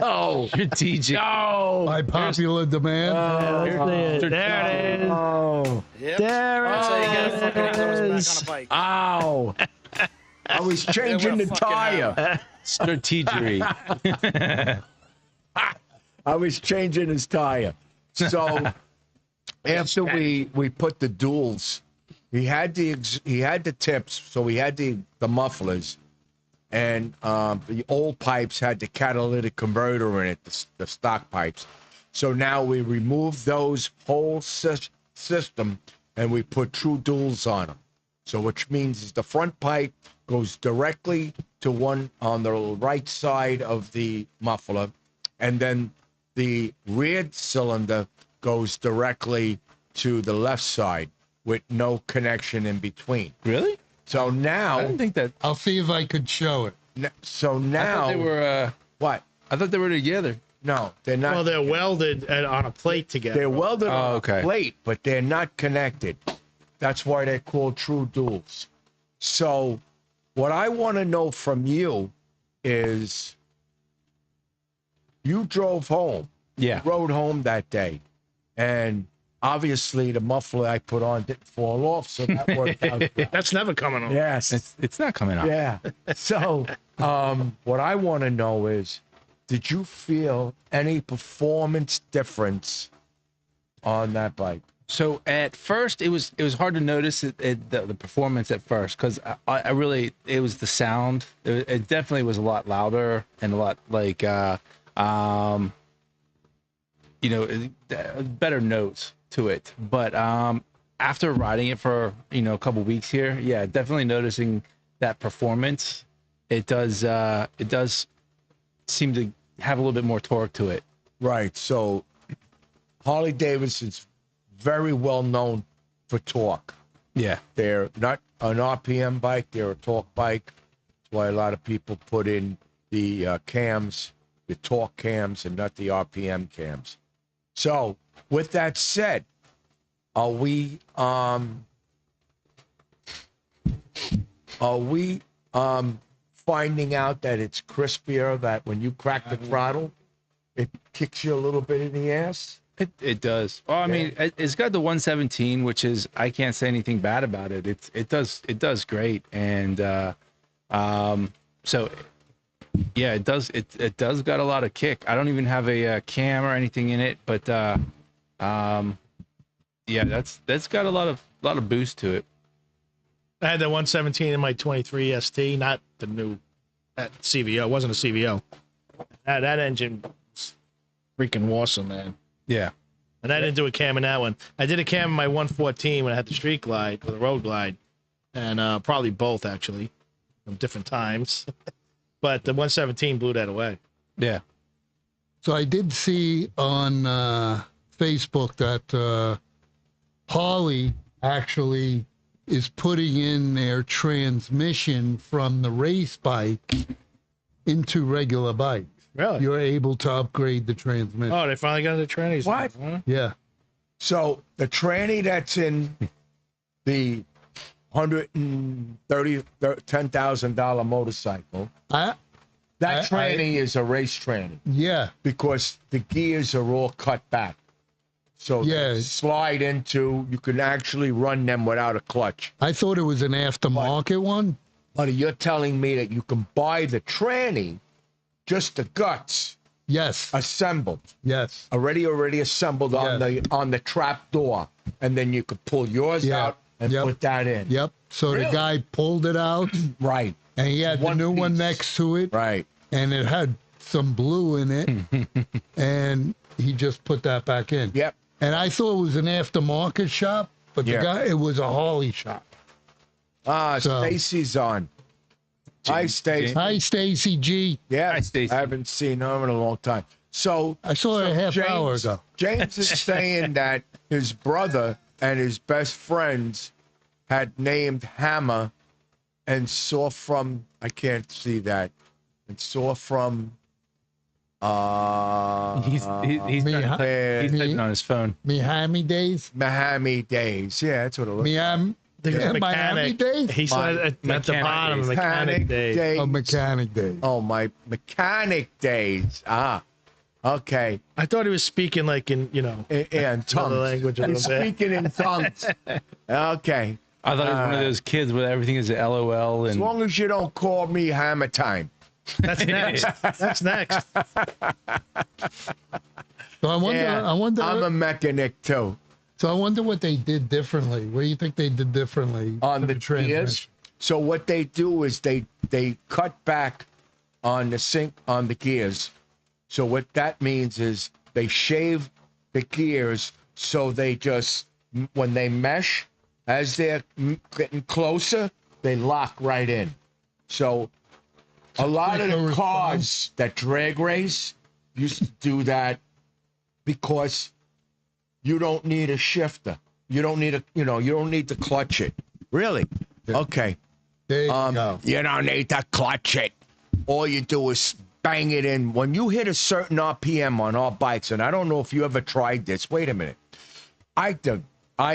Oh, Strategic. By popular demand. There it is. oh, Yep. There That's how you get a fucking it English back on a bike. ow! I was changing the with a fucking tire. Strategery. I was changing his tire. So after we put the duels, he had the tips, so we had the mufflers, and the old pipes had the catalytic converter in it, the stock pipes. So now we removed those whole system and we put true duels on them. So which means is the front pipe goes directly to one on the right side of the muffler, and then the rear cylinder goes directly to the left side with no connection in between. Really? So I now, didn't think that. I'll see if I could show it. so I now, thought they were. what? I thought they were together. No, they're not. Well, they're welded on a plate together. They're welded on okay. a plate, but they're not connected. That's why they're called true duels. So what I want to know from you is, you drove home, Yeah. rode home that day, and obviously the muffler I put on didn't fall off, so that worked out. That's never coming on. Yes. It's not coming out. Yeah. So what I want to know is, did you feel any performance difference on that bike? So at first, it was hard to notice the performance at first, because I really, it was the sound. It definitely was a lot louder and a lot like better notes to it. But after riding it for a couple weeks here, yeah, definitely noticing that performance. It does seem to have a little bit more torque to it. Right. So Harley Davidson's very well known for torque. Yeah. They're not an RPM bike, they're a torque bike. That's why a lot of people put in the cams, the torque cams, and not the RPM cams. So with that said, are we finding out that it's crispier, that when you crack the throttle, it kicks you a little bit in the ass? It does. Well, I mean, it's got the 117, which is, I can't say anything bad about it. It does great, and so yeah, it does got a lot of kick. I don't even have a cam or anything in it, but yeah, that's got a lot of boost to it. I had that 117 in my 23 ST, not the new CVO. It wasn't a CVO. That engine was freaking awesome, man. Yeah. And I didn't do a cam in that one. I did a cam in my 114 when I had the street glide or the road glide, and probably both actually, from different times. But the 117 blew that away. Yeah. So I did see on Facebook that Harley actually is putting in their transmission from the race bike into regular bikes. Really? You're able to upgrade the transmission. Oh, they finally got the trannies. What? Huh? Yeah. So the tranny that's in the $10,000 motorcycle, that tranny is a race tranny Yeah. because the gears are all cut back. So Yeah. they slide into, you can actually run them without a clutch. I thought it was an aftermarket one. But you're telling me that you can buy the tranny, just the guts, Yes. assembled, Yes. already assembled on the trap door, and then you could pull yours Yeah. out and Yep. put that in. Yep. So Really? the guy pulled it out, Right, and he had the One new one piece. next to it, right. and it had some blue in it, and he just put that back in. Yep. And I thought it was an aftermarket shop, but the Yeah. guy, it was a Harley shop. So- Stacy's on. Hi, Stacy. Hi, Stacy G. Yeah, Hi, Stacy. I haven't seen her in a long time. So I saw her a half hour ago. James is saying that his brother and his best friends had named Hammer and saw from, I can't see that, and saw from, He's typing on his phone. Miami days. Miami Days. Yeah, that's what it looks Miami. The Miami days. He said at the Mechanic bottom, days. mechanic day. Oh, mechanic days. Oh, my mechanic days. Ah, okay. I thought he was speaking like in, In tongues. another language a He's little bit. speaking in tongues. Okay. I thought he was one of those kids where everything is a LOL As and long as you don't call me Hammer Time. That's next. That's next. So I wonder. Yeah, I wonder. I'm a mechanic too. So I wonder what they did differently. What do you think they did differently On to the gears. transmission? So what they do is they cut back on the sync on the gears. So what that means is they shave the gears so they just, when they mesh, as they're getting closer, they lock right in. So a lot of quicker the cars that drag race used to do that because you don't need a shifter. You don't need you don't need to clutch it. Really? Yeah. Okay. There you go. You don't need to clutch it. All you do is bang it in. When you hit a certain RPM on our bikes, and I don't know if you ever tried this. Wait a minute. I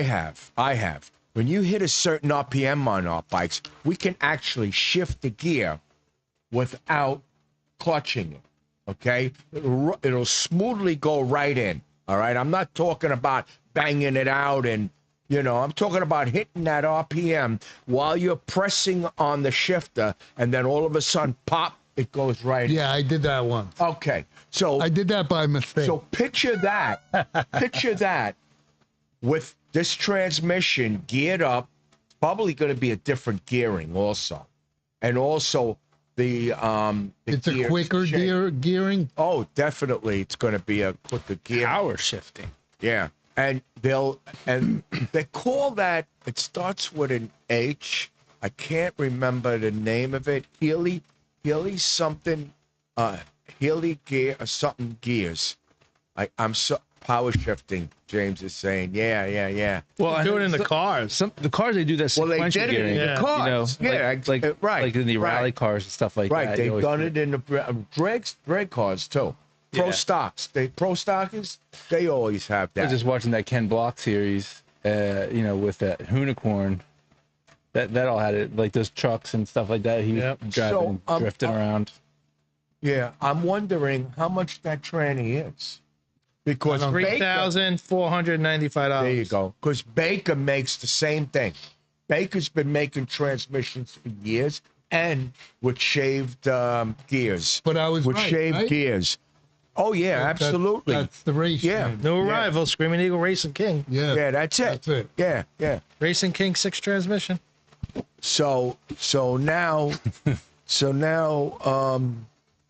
have. When you hit a certain RPM on our bikes, we can actually shift the gear without clutching it. Okay? It'll smoothly go right in. All right? I'm not talking about banging it out and, I'm talking about hitting that RPM while you're pressing on the shifter, and then all of a sudden, pop, it goes right in. Yeah, I did that once. Okay. So I did that by mistake. so picture that with this transmission geared up, probably going to be a different gearing also. And also the it's a gear quicker shape. gearing. Oh, definitely it's going to be a quicker gear. power shifting. Yeah. And they call that, it starts with an H. I can't remember the name of it. Healy something, Healy gear or something gears. I'm so power shifting. James is saying, yeah. Well, I Do it know in the cars. the cars they do that Well, they sequential did it in gearing. the Yeah. cars. Like in the rally cars and stuff like Right, that. they've done it in the drag cars too. Pro Yeah. stocks, pro stockers, they always have I was that. just watching that Ken Block series, with that unicorn. That all had it, like those trucks and stuff like that. He was Yep. driving, So, drifting around. Yeah, I'm wondering how much that tranny is. Because Baker, $3,495. there you go. Because Baker makes the same thing. Baker's been making transmissions for years, and with shaved gears. But I was With right, shaved right? gears. Oh yeah, That- absolutely. That's the race. Yeah. man. New Yeah. arrival, Screaming Eagle Racing King. Yeah. Yeah, that's it. That's it. Yeah. Racing King 6 transmission. So now,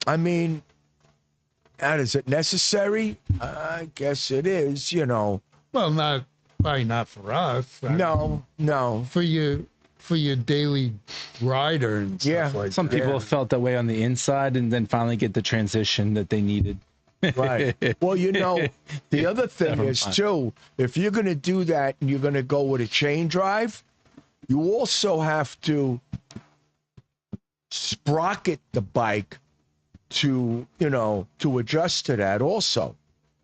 I mean, is it necessary? I guess it is. Well, probably not for us. No. For your daily rider and stuff Yeah, like Some that. people have felt that way on the inside, and then finally get the transition that they needed. Right. Well, you know, the other thing Never is mind. too, if you're going to do that and you're going to go with a chain drive, you also have to sprocket the bike to, you know, to adjust to that also.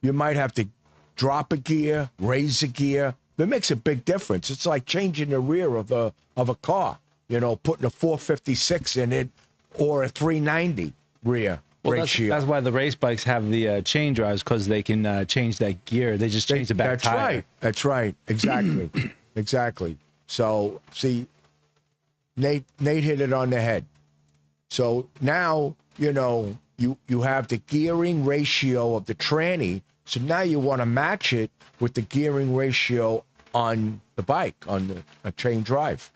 You might have to drop a gear, raise a gear. That makes a big difference. It's like changing the rear of a car, you know, putting a 456 in it or a 390 rear ratio. That's why the race bikes have the chain drives, because they can change that gear. They just change the back That's tire. right. That's right. Exactly. Exactly. So, see, Nate hit it on the head. So now, you know, you have the gearing ratio of the tranny. So now you want to match it with the gearing ratio on the bike, on a chain drive.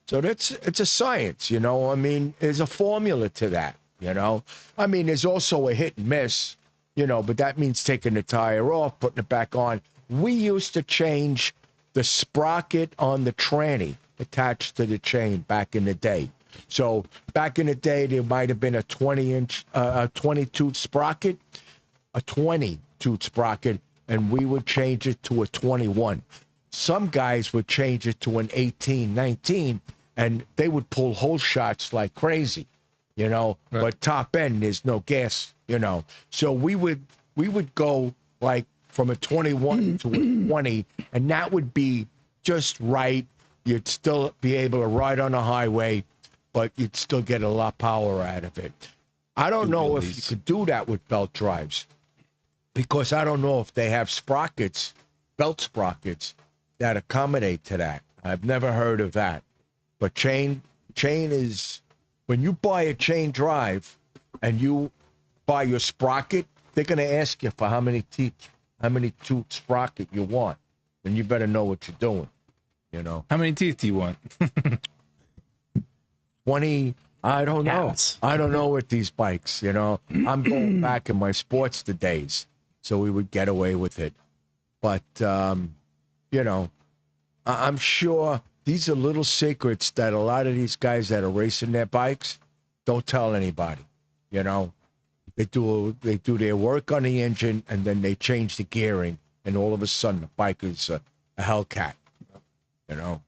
So it's a science, you know. I mean, there's a formula to that, you know. I mean, there's also a hit and miss, you know, but that means taking the tire off, putting it back on. We used to change the sprocket on the tranny attached to the chain back in the day. So back in the day, there might have been a 20-tooth sprocket, a 20-tooth sprocket, and we would change it to a 21. Some guys would change it to an 18, 19, and they would pull hole shots like crazy, you know. Right. But top end, there's no gas, you know. So we would go like from a 21 to a 20, and that would be just right. You'd still be able to ride on the highway, but you'd still get a lot of power out of it. I don't know if you could do that with belt drives, because I don't know if they have sprockets, belt sprockets, that accommodate to that. I've never heard of that. But chain is, when you buy a chain drive and you buy your sprocket, they're going to ask you for how many tooth sprocket you want, and you better know what you're doing, you know. How many teeth do you want? 20, I don't know. Counts. I don't know with these bikes, you know. I'm going back in my Sportster days, so we would get away with it. But, you know, I'm sure these are little secrets that a lot of these guys that are racing their bikes don't tell anybody, you know. They do their work on the engine, and then they change the gearing, and all of a sudden the bike is a Hellcat, you know.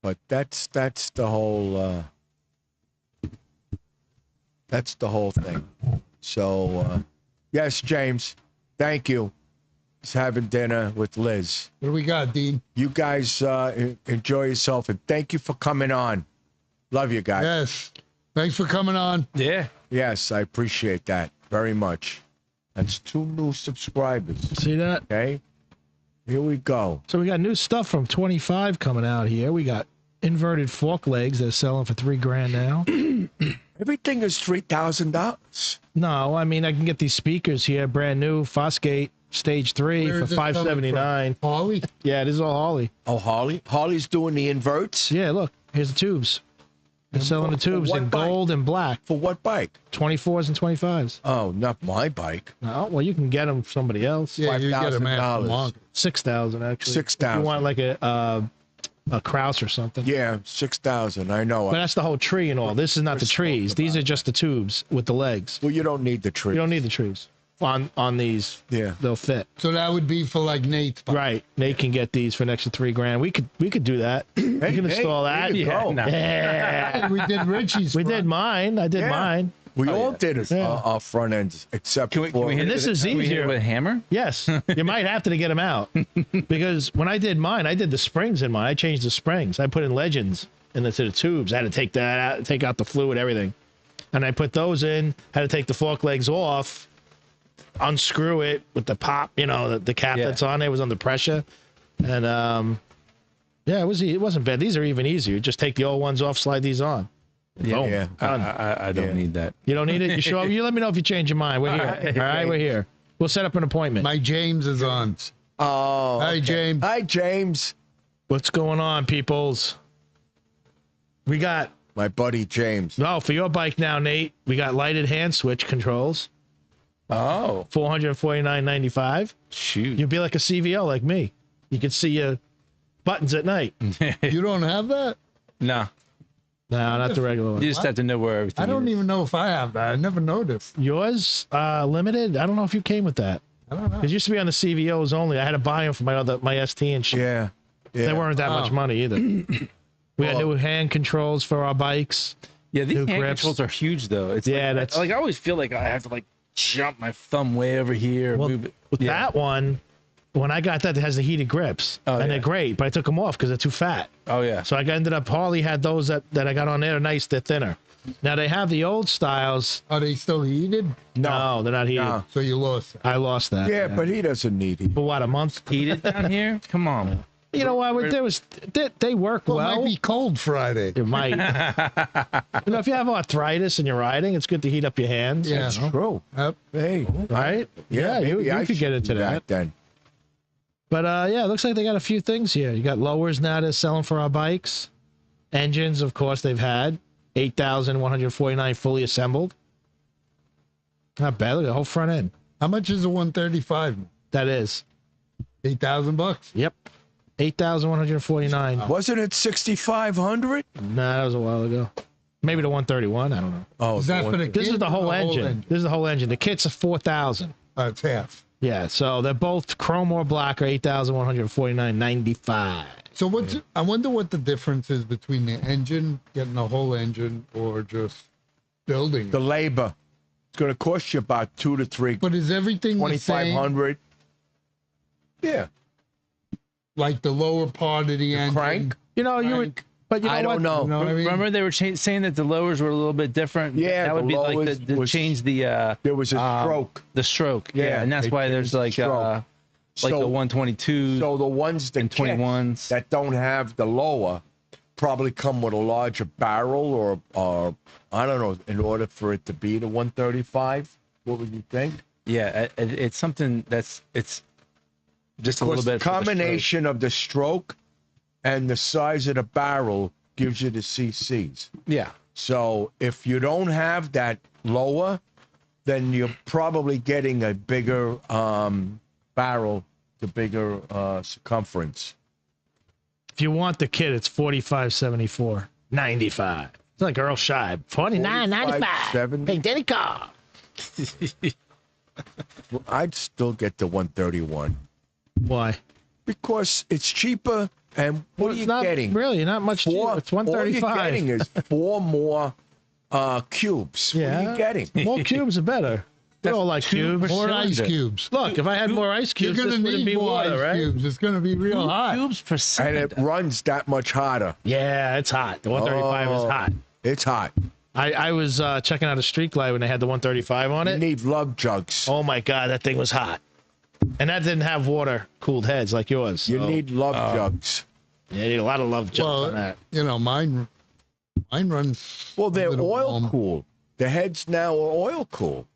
But that's the whole thing. So yes, James, thank you. He's having dinner with Liz. What do we got, Dean? You guys enjoy yourself, and thank you for coming on. Love you guys. Yes. Thanks for coming on. Yeah. Yes, I appreciate that very much. That's 2 new subscribers. See that? Okay, here we go. So we got new stuff from 25 coming out here. We got inverted fork legs that are selling for $3,000 now. Everything is $3,000. No, I mean, I can get these speakers here, brand new, Fosgate Stage 3 Where for is it coming from? $579. Harley? Yeah, this is all Harley. Oh, Harley's doing the inverts. Yeah, look, here's the tubes. They're selling the tubes what in bike? gold and black, For what bike? 24s and 25s. Oh, not my bike. No, well, you can get them from somebody else. Yeah, you get them $5,000. aftermarket. 6,000 actually. If 6,000. you want like a Kraus or something. Yeah, 6,000. I know. But that's the whole tree and all. This is not the trees. These are just the tubes with the legs. Well, you don't need the tree. You don't need the trees on these. Yeah. They'll fit. So that would be for like Nate's bike. Right. Nate can get these for an extra $3,000. We could do that. We can install that. there you go. no. Yeah. We did Richie's. We front. did mine. I did Yeah. mine. We all did it, Yeah. our front ends, except Can we for... hit And it this with- is can we hit it easier. with a hammer? Yes. You might have to get them out. Because when I did mine, I did the springs in mine. I changed the springs. I put in legends into the tubes. I had to take that out, take out the fluid, everything. And I put those in, had to take the fork legs off, unscrew it with the pop, you know, the cap Yeah. that's on there was under pressure. And yeah, it wasn't bad. These are even easier. Just take the old ones off, slide these on. Boom. Yeah. Done. I don't Yeah. need that. You don't need it? You show up? You let me know if you change your mind. We're here. All right, we're here. We'll set up an appointment. My James is on. Oh. Hi, okay. James. Hi, James. What's going on, peoples? We got, My buddy James. no, for your bike now, Nate, we got lighted hand switch controls, Oh, $449.95. shoot. You'd be like a CVO like me. You could see your buttons at night. You don't have that? No. No, not the regular one. You just have to know where everything I don't is. even know if I have that. I never noticed. Yours limited. I don't know if you came with that. I don't know. It used to be on the CVOs only. I had to buy them for my ST and shit. Yeah. Yeah. They weren't that much money either. We got new hand controls for our bikes. Yeah, these New hand grips. controls are huge though. It's Yeah, like, that's- like I always feel like I have to like jump my thumb way over here. Well, move it. with Yeah. that one, when I got that, it has the heated grips, Oh, and yeah. they're great. But I took them off because they're too fat. Oh yeah. So I ended up Harley had those that I got on there. They're nice, they're thinner. Now they have the old styles. Are they still heated? No, they're not heated. No. So you lost it. I lost that. Yeah, but he doesn't need it. for what, a month? Heated down here? Come on. You know what? They work Well, it well. might be cold Friday. It might. You know, if you have arthritis and you're riding, it's good to heat up your hands. Yeah. That's true. Yep. Hey. Right? Yeah, you maybe I could get should into do that. then. But yeah, it looks like they got a few things here. You got lowers now they're selling for our bikes. Engines, of course, they've had 8,149 fully assembled. Not bad. Look at the whole front end. How much is a 135? That is. $8,000? Yep. 8,149. Wasn't it 6,500? Nah, that was a while ago. Maybe the 131. I don't know. Oh, Is that for the This kit is the or whole engine. This is the whole engine. The kit's a 4,000. It's half. Yeah, so they're both chrome or black are 8,149.95. So what's I wonder what the difference is between the engine, getting the whole engine, or just building the it. labor. It's going to cost you about 2 to 3, But is everything the same? 2,500. Yeah. Like the lower part of the engine? Crank? You know, you would, but you know I what? don't know. You know what I mean? Remember they were saying that the lowers were a little bit different. Yeah, that would the be like lowers the was- change the There was a stroke. the stroke. Yeah, Yeah, and that's they why changed there's the like stroke. like So- the 122s So the ones that and can't- 21s. that don't have the lower probably come with a larger barrel or I don't know, in order for it to be the 135. What would you think? Yeah, it's something that's it's just a Of little course, the bit for the stroke. combination of the stroke and the size of the barrel gives you the CCs. Yeah, So if you don't have that lower, then you're probably getting a bigger barrel, the bigger circumference. If you want the kit, it's 45.74, 95. It's like Earl Scheib, 49.95. 70. Hey, Denny Carr. Well, I'd still get the 131 Why? because it's cheaper. And what are It's you not getting? really not much. Cheaper. It's All you're 135. getting is 4 more cubes. What are Yeah. you getting? More cubes are better. We all like cubes. More ice cylinder. cubes. Look, if I had more ice You're cubes, going this to wouldn't need be more water, ice right? cubes. It's going to be real hot. cubes per And second. it runs that much hotter. Yeah, it's hot. The 135 is Oh. hot. It's hot. I was checking out a street glide when they had the 135 on You it. need love jugs. Oh my God, that thing was hot. And that didn't have water cooled heads like yours. You so- need love jugs. Yeah, you need a lot of love jump on that. You know, mine runs. Well, they're little oil warm. cooled. The heads now are oil cooled.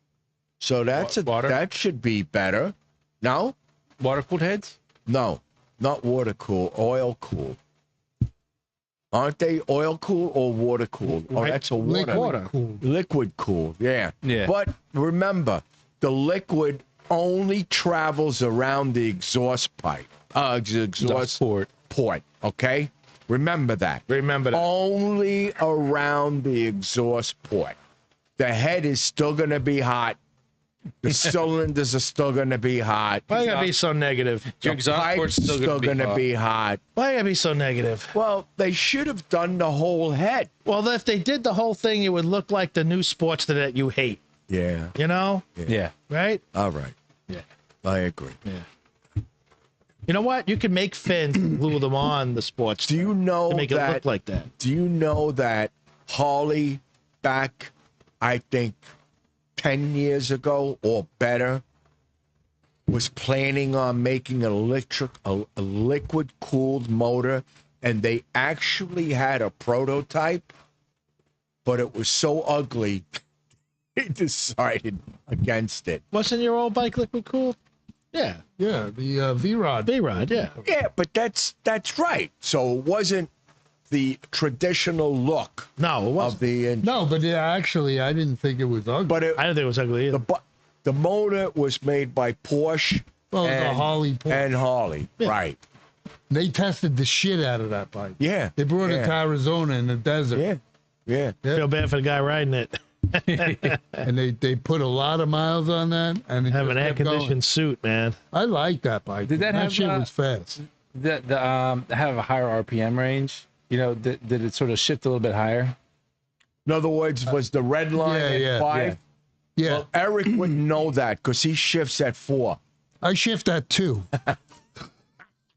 So Water? that should be better. No? Water cooled heads. No. Not water cooled, oil cooled. Aren't they oil cooled or water cooled? Oh, Right. that's a water. Liquid cool. Liquid cooled, yeah. Yeah. But remember, the liquid only travels around the exhaust pipe. Exhaust port, okay? Remember that. Remember that. Only around the exhaust port. The head is still going to be hot. The cylinders are still going to be hot. Why you gotta be so negative? Your The exhaust pipe's port's still still going going to to be hot. Why you gotta be so negative? Well, they should have done the whole head. Well, if they did the whole thing, it would look like the new sports that you hate. Yeah. You know, Yeah. right? All right. Yeah. I agree. You know what? You can make fins and glue them on the sports Do you know to make it that? look like that. Do you know that Harley back, I think, 10 years ago or better, was planning on making a liquid cooled motor, and they actually had a prototype, but it was so ugly, they decided against it. Wasn't your old bike liquid cooled? Yeah, Yeah, the V-Rod. B-Rod. Yeah. Yeah, but that's right. So it wasn't the traditional look No, it of wasn't. the No, but actually, I didn't think it was ugly. but it, I didn't think it was ugly either. the motor was made by Porsche Well, it was a and Harley Porsche. and Harley, Yeah. right? They tested the shit out of that bike. Yeah, They brought it yeah. to Arizona in the desert. Yeah, Yeah. Feel bad for the guy riding it. And they put a lot of miles on that, and it Have just an air kept going. conditioned suit, man. I like that bike. Did that have, shit was fast? The have a higher RPM range. You know, did it sort of shift a little bit higher? In other words, was the red line yeah, at yeah, 5? Yeah, Well, Eric wouldn't know that because he shifts at 4. I shift that too.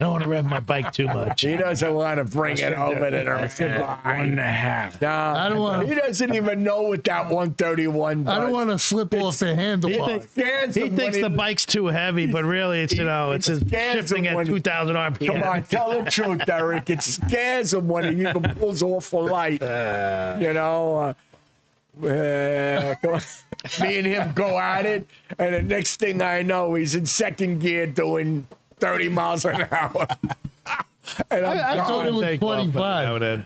I don't want to rev my bike too much. He doesn't want to bring it over to the red 1.5. I don't want. He doesn't even know what that 131 does. I don't want to slip off the handlebar. He thinks the bike's too heavy, but really it's it's shifting at 2,000 RPM. Come on, tell the truth, Eric. It scares him when he even pulls off a light. You know, me and him go at it, and the next thing I know, he's in second gear doing 30 miles an hour. And I thought it was 25.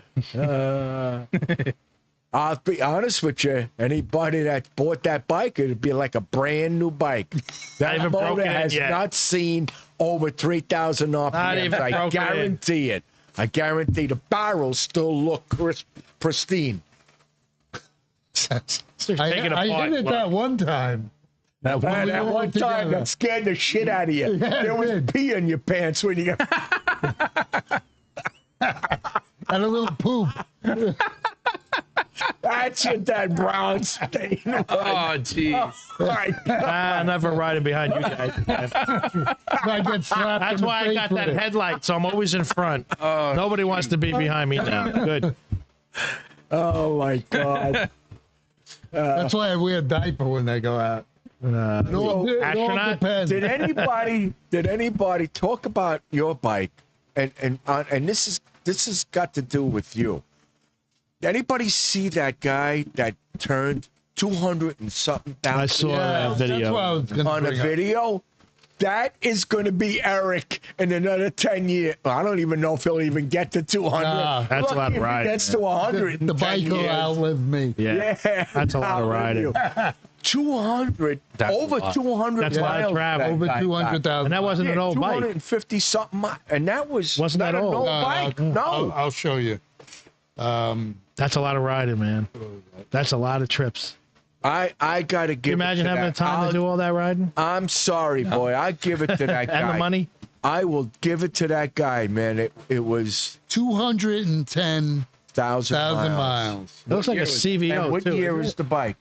I'll be honest with you. Anybody that bought that bike, it'd be like a brand new bike. That even motor broken has yet. not seen over 3,000 RPM. even I broken guarantee it. I guarantee the barrels still look pristine. I hit it that one time. That we were one time together. that scared the shit out of you. Yeah, There was it did. pee in your pants when you got. And a little poop. That's your dad brown stain. Oh, jeez. I'm never riding behind you guys. I get slapped That's in the why I face got with that it. headlight, so I'm always in front. Nobody wants to be behind me now. Good. Oh my God. That's why I wear a diaper when they go out. So, It all astronaut? depends. did anybody talk about your bike? And this has got to do with you. Did anybody see that guy that turned 200 and something thousand? I saw that That's video. what I was gonna On a bring up. video. That is going to be Eric in another 10 years. I don't even know if he'll even get to 200. Nah. That's a lot of Lucky if he riding, gets man. to 100 in The 10 bike will years. outlive me. Yeah. That's a lot of riding. 200, That's over a lot. 200 That's a lot of miles. travel. Over That guy 200,000. And that wasn't an old bike. 250 something miles. And that wasn't that an old. old bike. No. I'll show you. That's a lot of riding, man. That's a lot of trips. I got to give Can you imagine it to having the that. time to do all that riding? I'm sorry, boy. I give it to that guy. And the money? I will give it to that guy, man. It was 210,000 1,000 miles. It looks like a And CVO, what too. year isn't is it? the bike?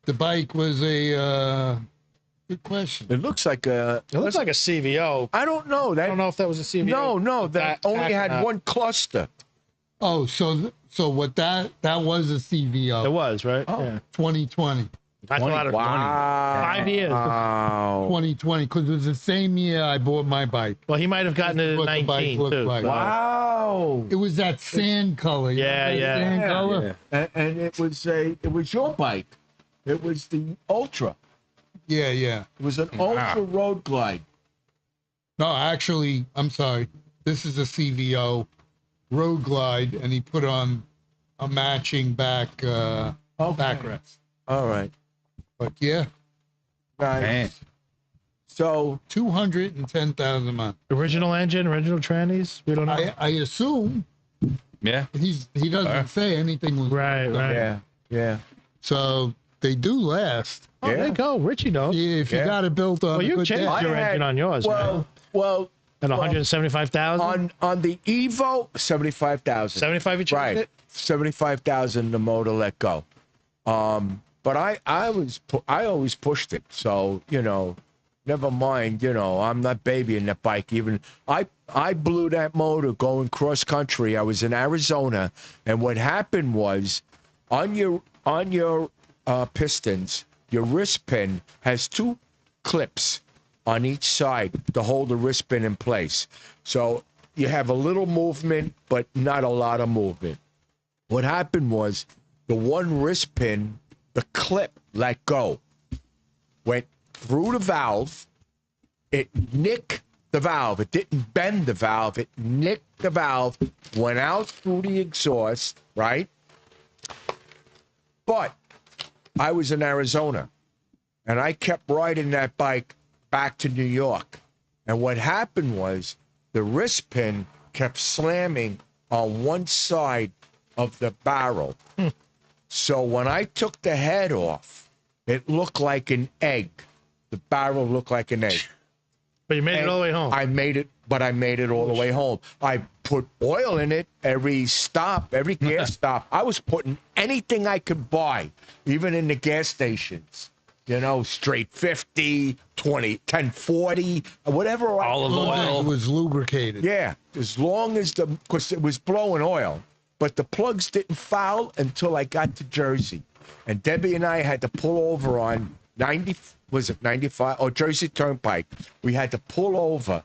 The bike was a good question. It looks like a. It looks like a CVO. I don't know. I don't know if that was a CVO. No, that only had one cluster. Oh, so what that was a CVO. It was, right? Oh. Yeah. 2020. That's a lot of money. Wow. 5 years. Wow. 2020, because it was the same year I bought my bike. Well, he might have gotten it What at the bike 19, looked too. like. Wow. It was that sand color. you Yeah, know, that yeah. Sand Yeah, color. And it was your bike. It was the Ultra. Yeah. It was an Ultra Road Glide. No, actually, I'm sorry. This is a CVO Road Glide, and he put on a matching backrest. All right. But yeah, Nice. Man. So 210,000 miles. Original engine, original trannies? We don't know. I assume Yeah. he doesn't say anything was Right, right. yeah. So they do last. Oh, there you go. Richie knows. If you Yeah. got it built on Well, a you good changed day. your engine on yours, right? Well, At 175,000? on the Evo, 75,000. 75 you changed Right. it? 75,000 the motor let go. But I always pushed it. So, never mind, I'm not babying that bike. Even I blew that motor going cross country. I was in Arizona, and what happened was on your pistons, your wrist pin has 2 clips on each side to hold the wrist pin in place. So you have a little movement, but not a lot of movement. What happened was the one wrist pin, the clip let go, went through the valve. It nicked the valve. It didn't bend the valve. It nicked the valve, went out through the exhaust, right? But I was in Arizona, and I kept riding that bike back to New York. And what happened was the wrist pin kept slamming on one side of the barrel. So when I took the head off, it looked like an egg. The barrel looked like an egg. But you made it And all the way home. I made it all the way home. I put oil in it every stop, every gas stop. I was putting anything I could buy, even in the gas stations. You know, straight 50, 20, 1040, whatever. Olive oil. It was lubricated. Yeah, as long as because it was blowing oil, but the plugs didn't foul until I got to Jersey. And Debbie and I had to pull over on 95, or Jersey Turnpike. We had to pull over,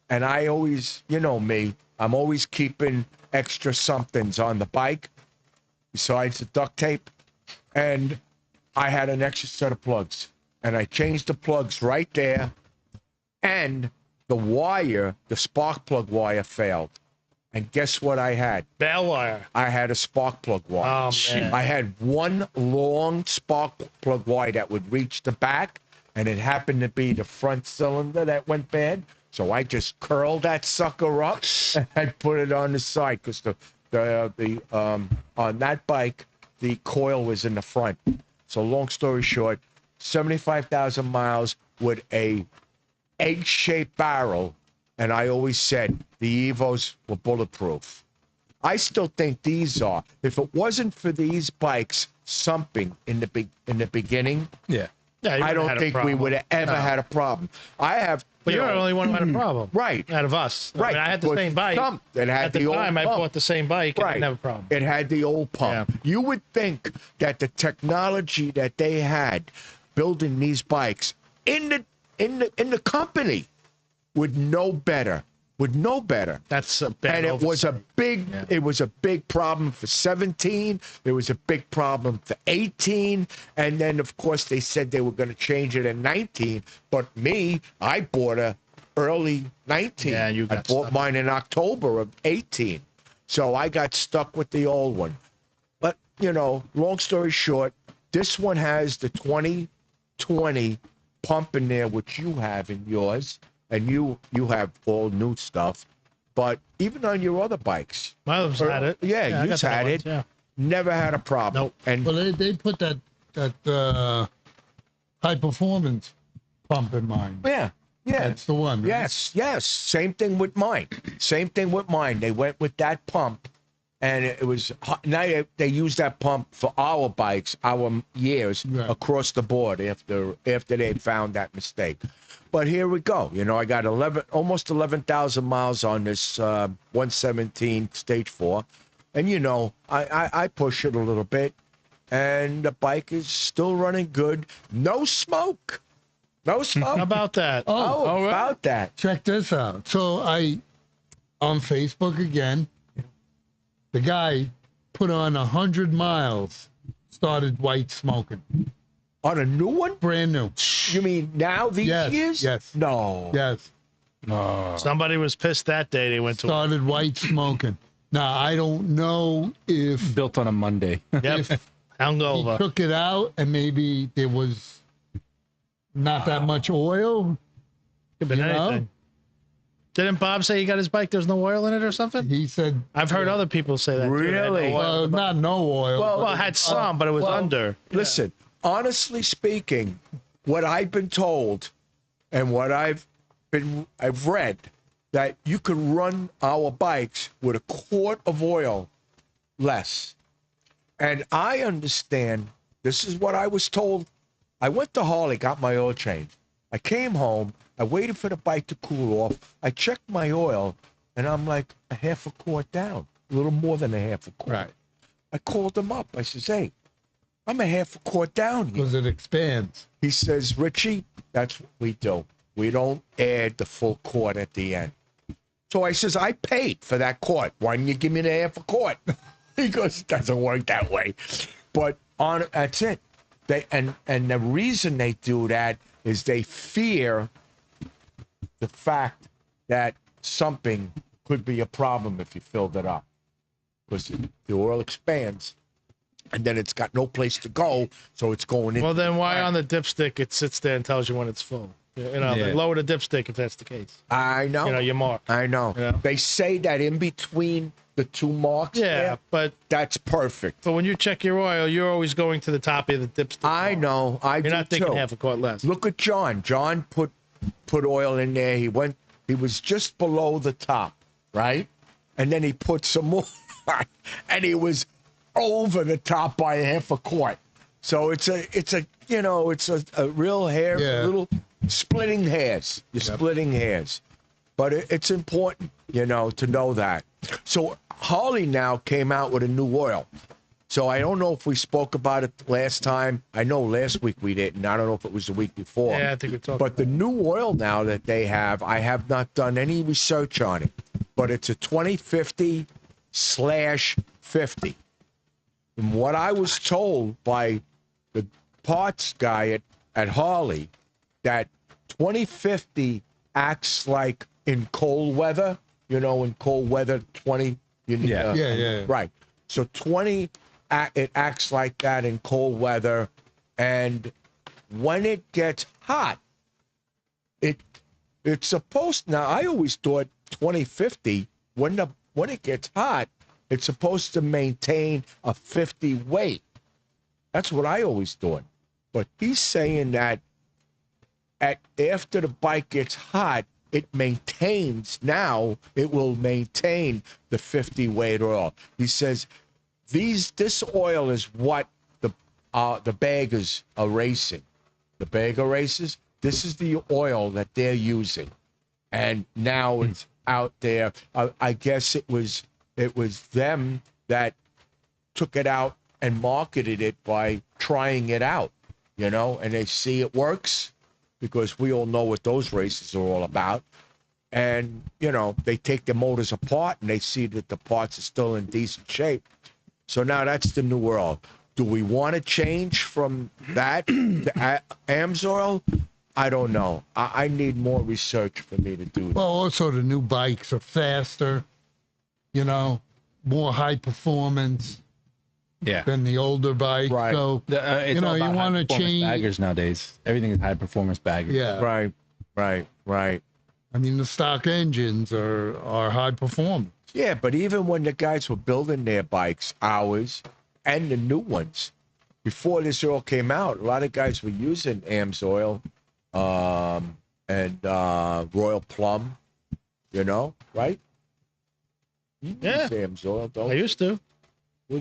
and I always, you know me, I'm always keeping extra somethings on the bike besides the duct tape. And I had an extra set of plugs, and I changed the plugs right there, and the wire, the spark plug wire failed. And guess what I had? Bell wire. I had a spark plug wire. Oh, man. I had one long spark plug wire that would reach the back, and it happened to be the front cylinder that went bad. So I just curled that sucker up and put it on the side because the on that bike the coil was in the front. So long story short, 75,000 miles with a egg-shaped barrel, and I always said the Evos were bulletproof. I still think these are. If it wasn't for these bikes sumping in the beginning, Yeah. Yeah, you I wouldn't don't have had a think we problem. would have ever had a problem. I have. But you're the only one who had a problem. Right. Out of us. Right. I mean, I had the But same bike. some that had At the the old time, I pump. bought the same bike and I Right. didn't have a problem. It had the old pump. Yeah. You would think that the technology that they had building these bikes in the company would know better. That's a bad And it was a big Yeah. it was a big problem for 17. It was a big problem for 18. And then of course they said they were going to change it in 19. But me, I bought a early 19. Yeah, you I got bought stuck. mine in October of 18. So I got stuck with the old one. But, you know, long story short, this one has the 2020 pump in there, which you have in yours, and you have all new stuff. But even on your other bikes, My other's had it. Yeah, I you've got the had ones, it. Yeah. never had a problem. Nope. And Well, they put that high performance pump in mine. yeah, That's the one. Right? yes. Same thing with mine. They went with that pump, and it was now they use that pump for our bikes, our years Right. across the board after they found that mistake. But here we go. You know, I got almost 11,000 miles on this 117 Stage 4, and you know, I push it a little bit, and the bike is still running good. No smoke. No smoke. How about that? Oh, about that. Check this out. So on Facebook again, the guy put on 100 miles, started white smoking. On a new one? Brand new. You mean now these Yes, years? yes. No. Yes. Somebody was pissed that day. They went to. Started white smoking. Now, I don't know if Built on a Monday. Yep. he Hungover. took it out and maybe there was not that much oil. Could have been you know? anything. Didn't Bob say he got his bike? There's no oil in it or something? He said, I've heard other people say that. too. They had no Really? oil. well, not no oil. Well, Well, it had some, but it was under. Listen, honestly speaking, what I've been told and what I've read, that you can run our bikes with a quart of oil less. And I understand, this is what I was told. I went to Harley, got my oil changed. I came home, I waited for the bike to cool off. I checked my oil, and I'm like a half a quart down, a little more than a half a quart. Right. I called him up. I says, hey, I'm a half a quart down here. because it expands. He says, Richie, that's what we do. We don't add the full quart at the end. So I says, I paid for that quart. Why didn't you give me the half a quart? He goes, it doesn't work that way. But that's it. And the reason they do that is they fear the fact that something could be a problem if you filled it up. Because the oil expands, and then it's got no place to go, so it's going in. Well, then why on the dipstick it sits there and tells you when it's full? Yeah. lower the dipstick if that's the case. I know. Your mark. I know. Yeah. They say that in between the two marks. Yeah, there, but that's perfect. when you check your oil, you're always going to the top of the dipstick. I mark. know. You're do not thinking too. half a quart less. Look at John. John put oil in there. He was just below the top, right? And then he put some more, and he was over the top by half a quart. So it's a real little splitting hairs. You're splitting hairs, but it's important, to know that. So Harley now came out with a new oil. So I don't know if we spoke about it last time. I know last week we didn't. I don't know if it was the week before. Yeah, I think we talked. But the new oil now that they have, I have not done any research on it, but it's a 2050/50. And what I was told by the parts guy at Harley, that 2050 acts like in cold weather, in cold weather, 20. Yeah. Right. So 20, it acts like that in cold weather. And when it gets hot, it's supposed, now I always thought 2050, when it gets hot, it's supposed to maintain a 50 weight. That's what I always thought. But he's saying that after the bike gets hot, it will maintain the 50 weight oil. He says this oil is what the baggers are racing. The bagger races, this is the oil that they're using. And now it's out there. I guess it was them that took it out and marketed it by trying it out, and they see it works, because we all know what those races are all about. And, they take the motors apart and they see that the parts are still in decent shape. So now that's the new world. Do we want to change from that to AMSOIL? I don't know. I need more research for me to do that. Well, also the new bikes are faster, more high performance than the older bike. Right. So, It's you all about want to high-performance change. baggers nowadays. Everything is high performance baggers. Yeah. Right. I mean, the stock engines are high performance. Yeah, but even when the guys were building their bikes, ours, and the new ones, before this all came out, a lot of guys were using AMSOIL and Royal Plum, right? Yeah. AMSOIL, don't I used to.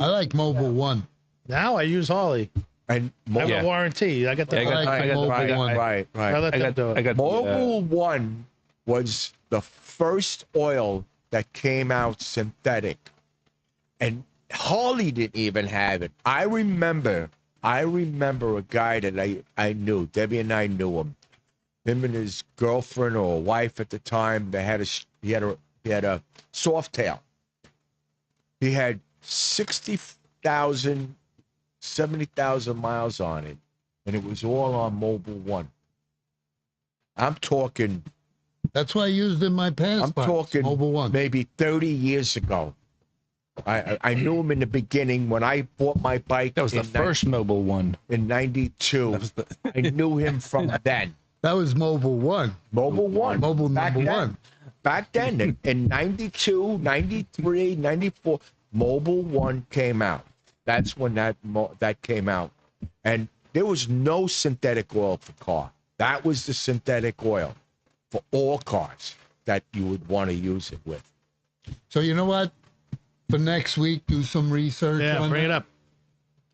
I like Mobile One. Now I use Harley. And I have a warranty. I got the. Yeah, I got right, One. right. I let them do it. Mobile One was the first oil that came out synthetic, and Harley didn't even have it. I remember a guy that I knew. Debbie and I knew him. Him and his girlfriend or wife at the time. He had a Softail. He had 60,000, 70,000 miles on it, and it was all on Mobile One. I'm talking. That's why I used it in my past. I'm bikes, talking Mobile One. maybe 30 years ago. I knew him in the beginning when I bought my bike. That was the first Mobile One. In 92. I knew him from then. That was Mobile One. Mobile One. Mobile number one. Back then, in 92, 93, 94, Mobile One came out. That's when that came out. And there was no synthetic oil for car. That was the synthetic oil for all cars that you would want to use it with. So you know what? For next week, do some research on Bring it up.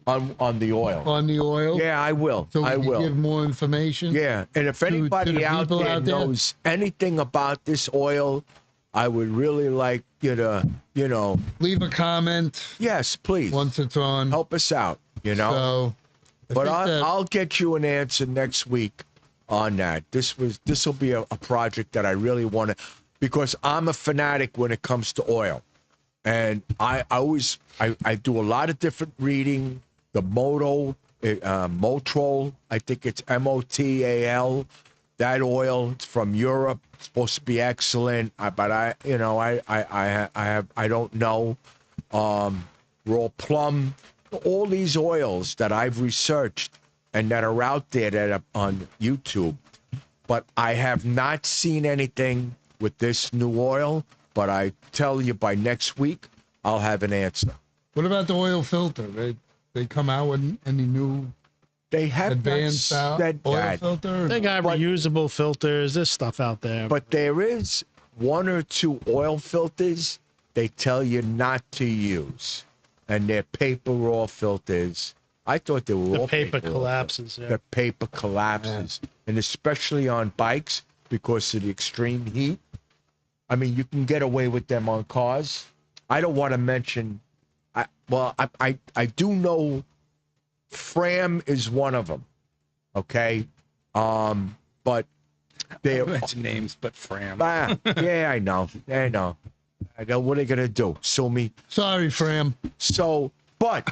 On the oil. On the oil. Yeah, I will. So we I can will. give more information. Yeah, and if to anybody the out people there out there. knows anything about this oil, I would really like you to, Leave a comment yes, please once it's on. help us out. So, But think that- I'll get you an answer next week on that. This will be a project that I really want to, because I'm a fanatic when it comes to oil, and I do a lot of different reading. The Motrol, I think it's Motal. That oil, it's from Europe. It's supposed to be excellent, but I don't know. Raw Plum, all these oils that I've researched and that are out there that are on YouTube, but I have not seen anything with this new oil. But I tell you, by next week, I'll have an answer. What about the oil filter? They come out with any new They have advanced not said oil that, filter? They got But- reusable filters. There's stuff out there. but there is one or two oil filters they tell you not to use, and they're paper oil filters. I thought they were the all paper oil collapses. filters. Yeah. The paper collapses, and especially on bikes because of the extreme heat. I mean, you can get away with them on cars. I don't want to mention. I do know Fram is one of them. Okay, but they mention names, but Fram. yeah, I know. I know. What are they gonna do? Sue me? Sorry, Fram. So, but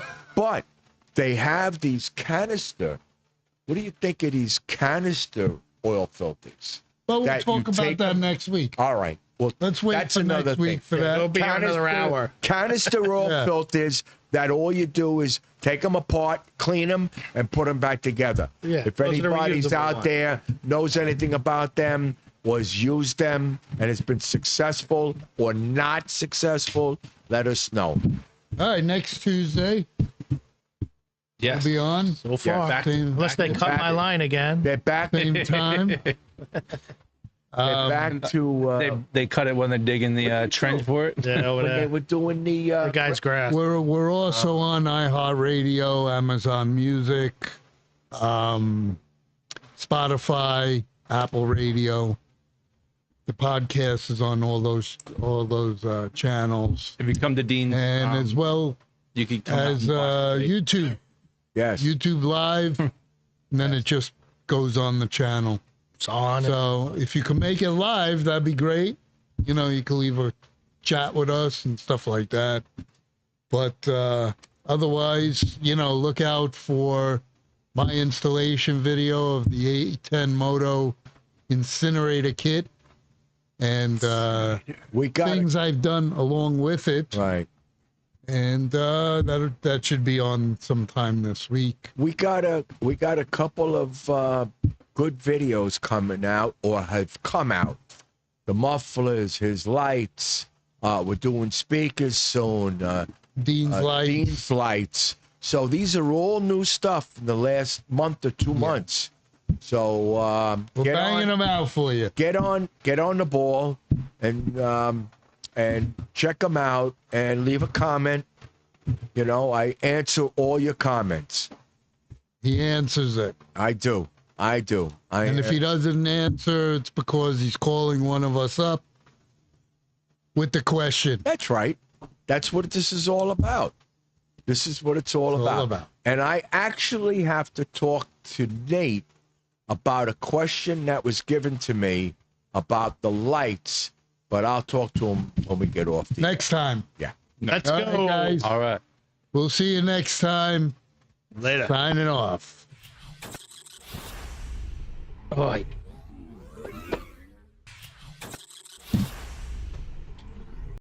they have these canister. What do you think of these canister oil filters? But we'll That you talk about take that them- next week. All right. Well, Let's wait that's for another next week for thing. that. It'll be another hour. Canister oil Yeah. filters that all you do is take them apart, clean them, and put them back together. Yeah, If those are the anybody's reusable out ones. there, knows anything about them, was used them, and has been successful or not successful, let us know. All right, next Tuesday Yes. we'll be on. So far. back- Same, Unless they cut my line again. They're back. same time. They're back to They cut it when they're digging the trench for it. Yeah, over when they there. were doing the The guy's grass. We're also on iHeartRadio, Amazon Music, Spotify, Apple Radio. The podcast is on all those channels, If you come to Dean, and as well you can come out as and watch it. YouTube, yes. YouTube Live, and then it just goes on the channel. It's on. So if you can make it live, that'd be great. You know, you can leave a chat with us and stuff like that. But otherwise, you know, look out for my installation video of the 810 Moto incinerator kit and We got things I've done along with it. right. And that should be on sometime this week. We got a couple of good videos coming out or have come out. The mufflers, his lights. We're doing speakers soon. Dean's Lights. Dean's lights. So these are all new stuff in the last month or 2 months. So We're get banging on, them out for you. get on the ball and check them out and leave a comment. You know, I answer all your comments. He answers it. I do. And if he doesn't answer, it's because he's calling one of us up with the question. That's right. That's what this is all about. This is what it's all about. And I actually have to talk to Nate about a question that was given to me about the lights, but I'll talk to him when we get off the Next time. Yeah. Let's All go. right, guys. All right. We'll see you next time. Later. Signing off. All right.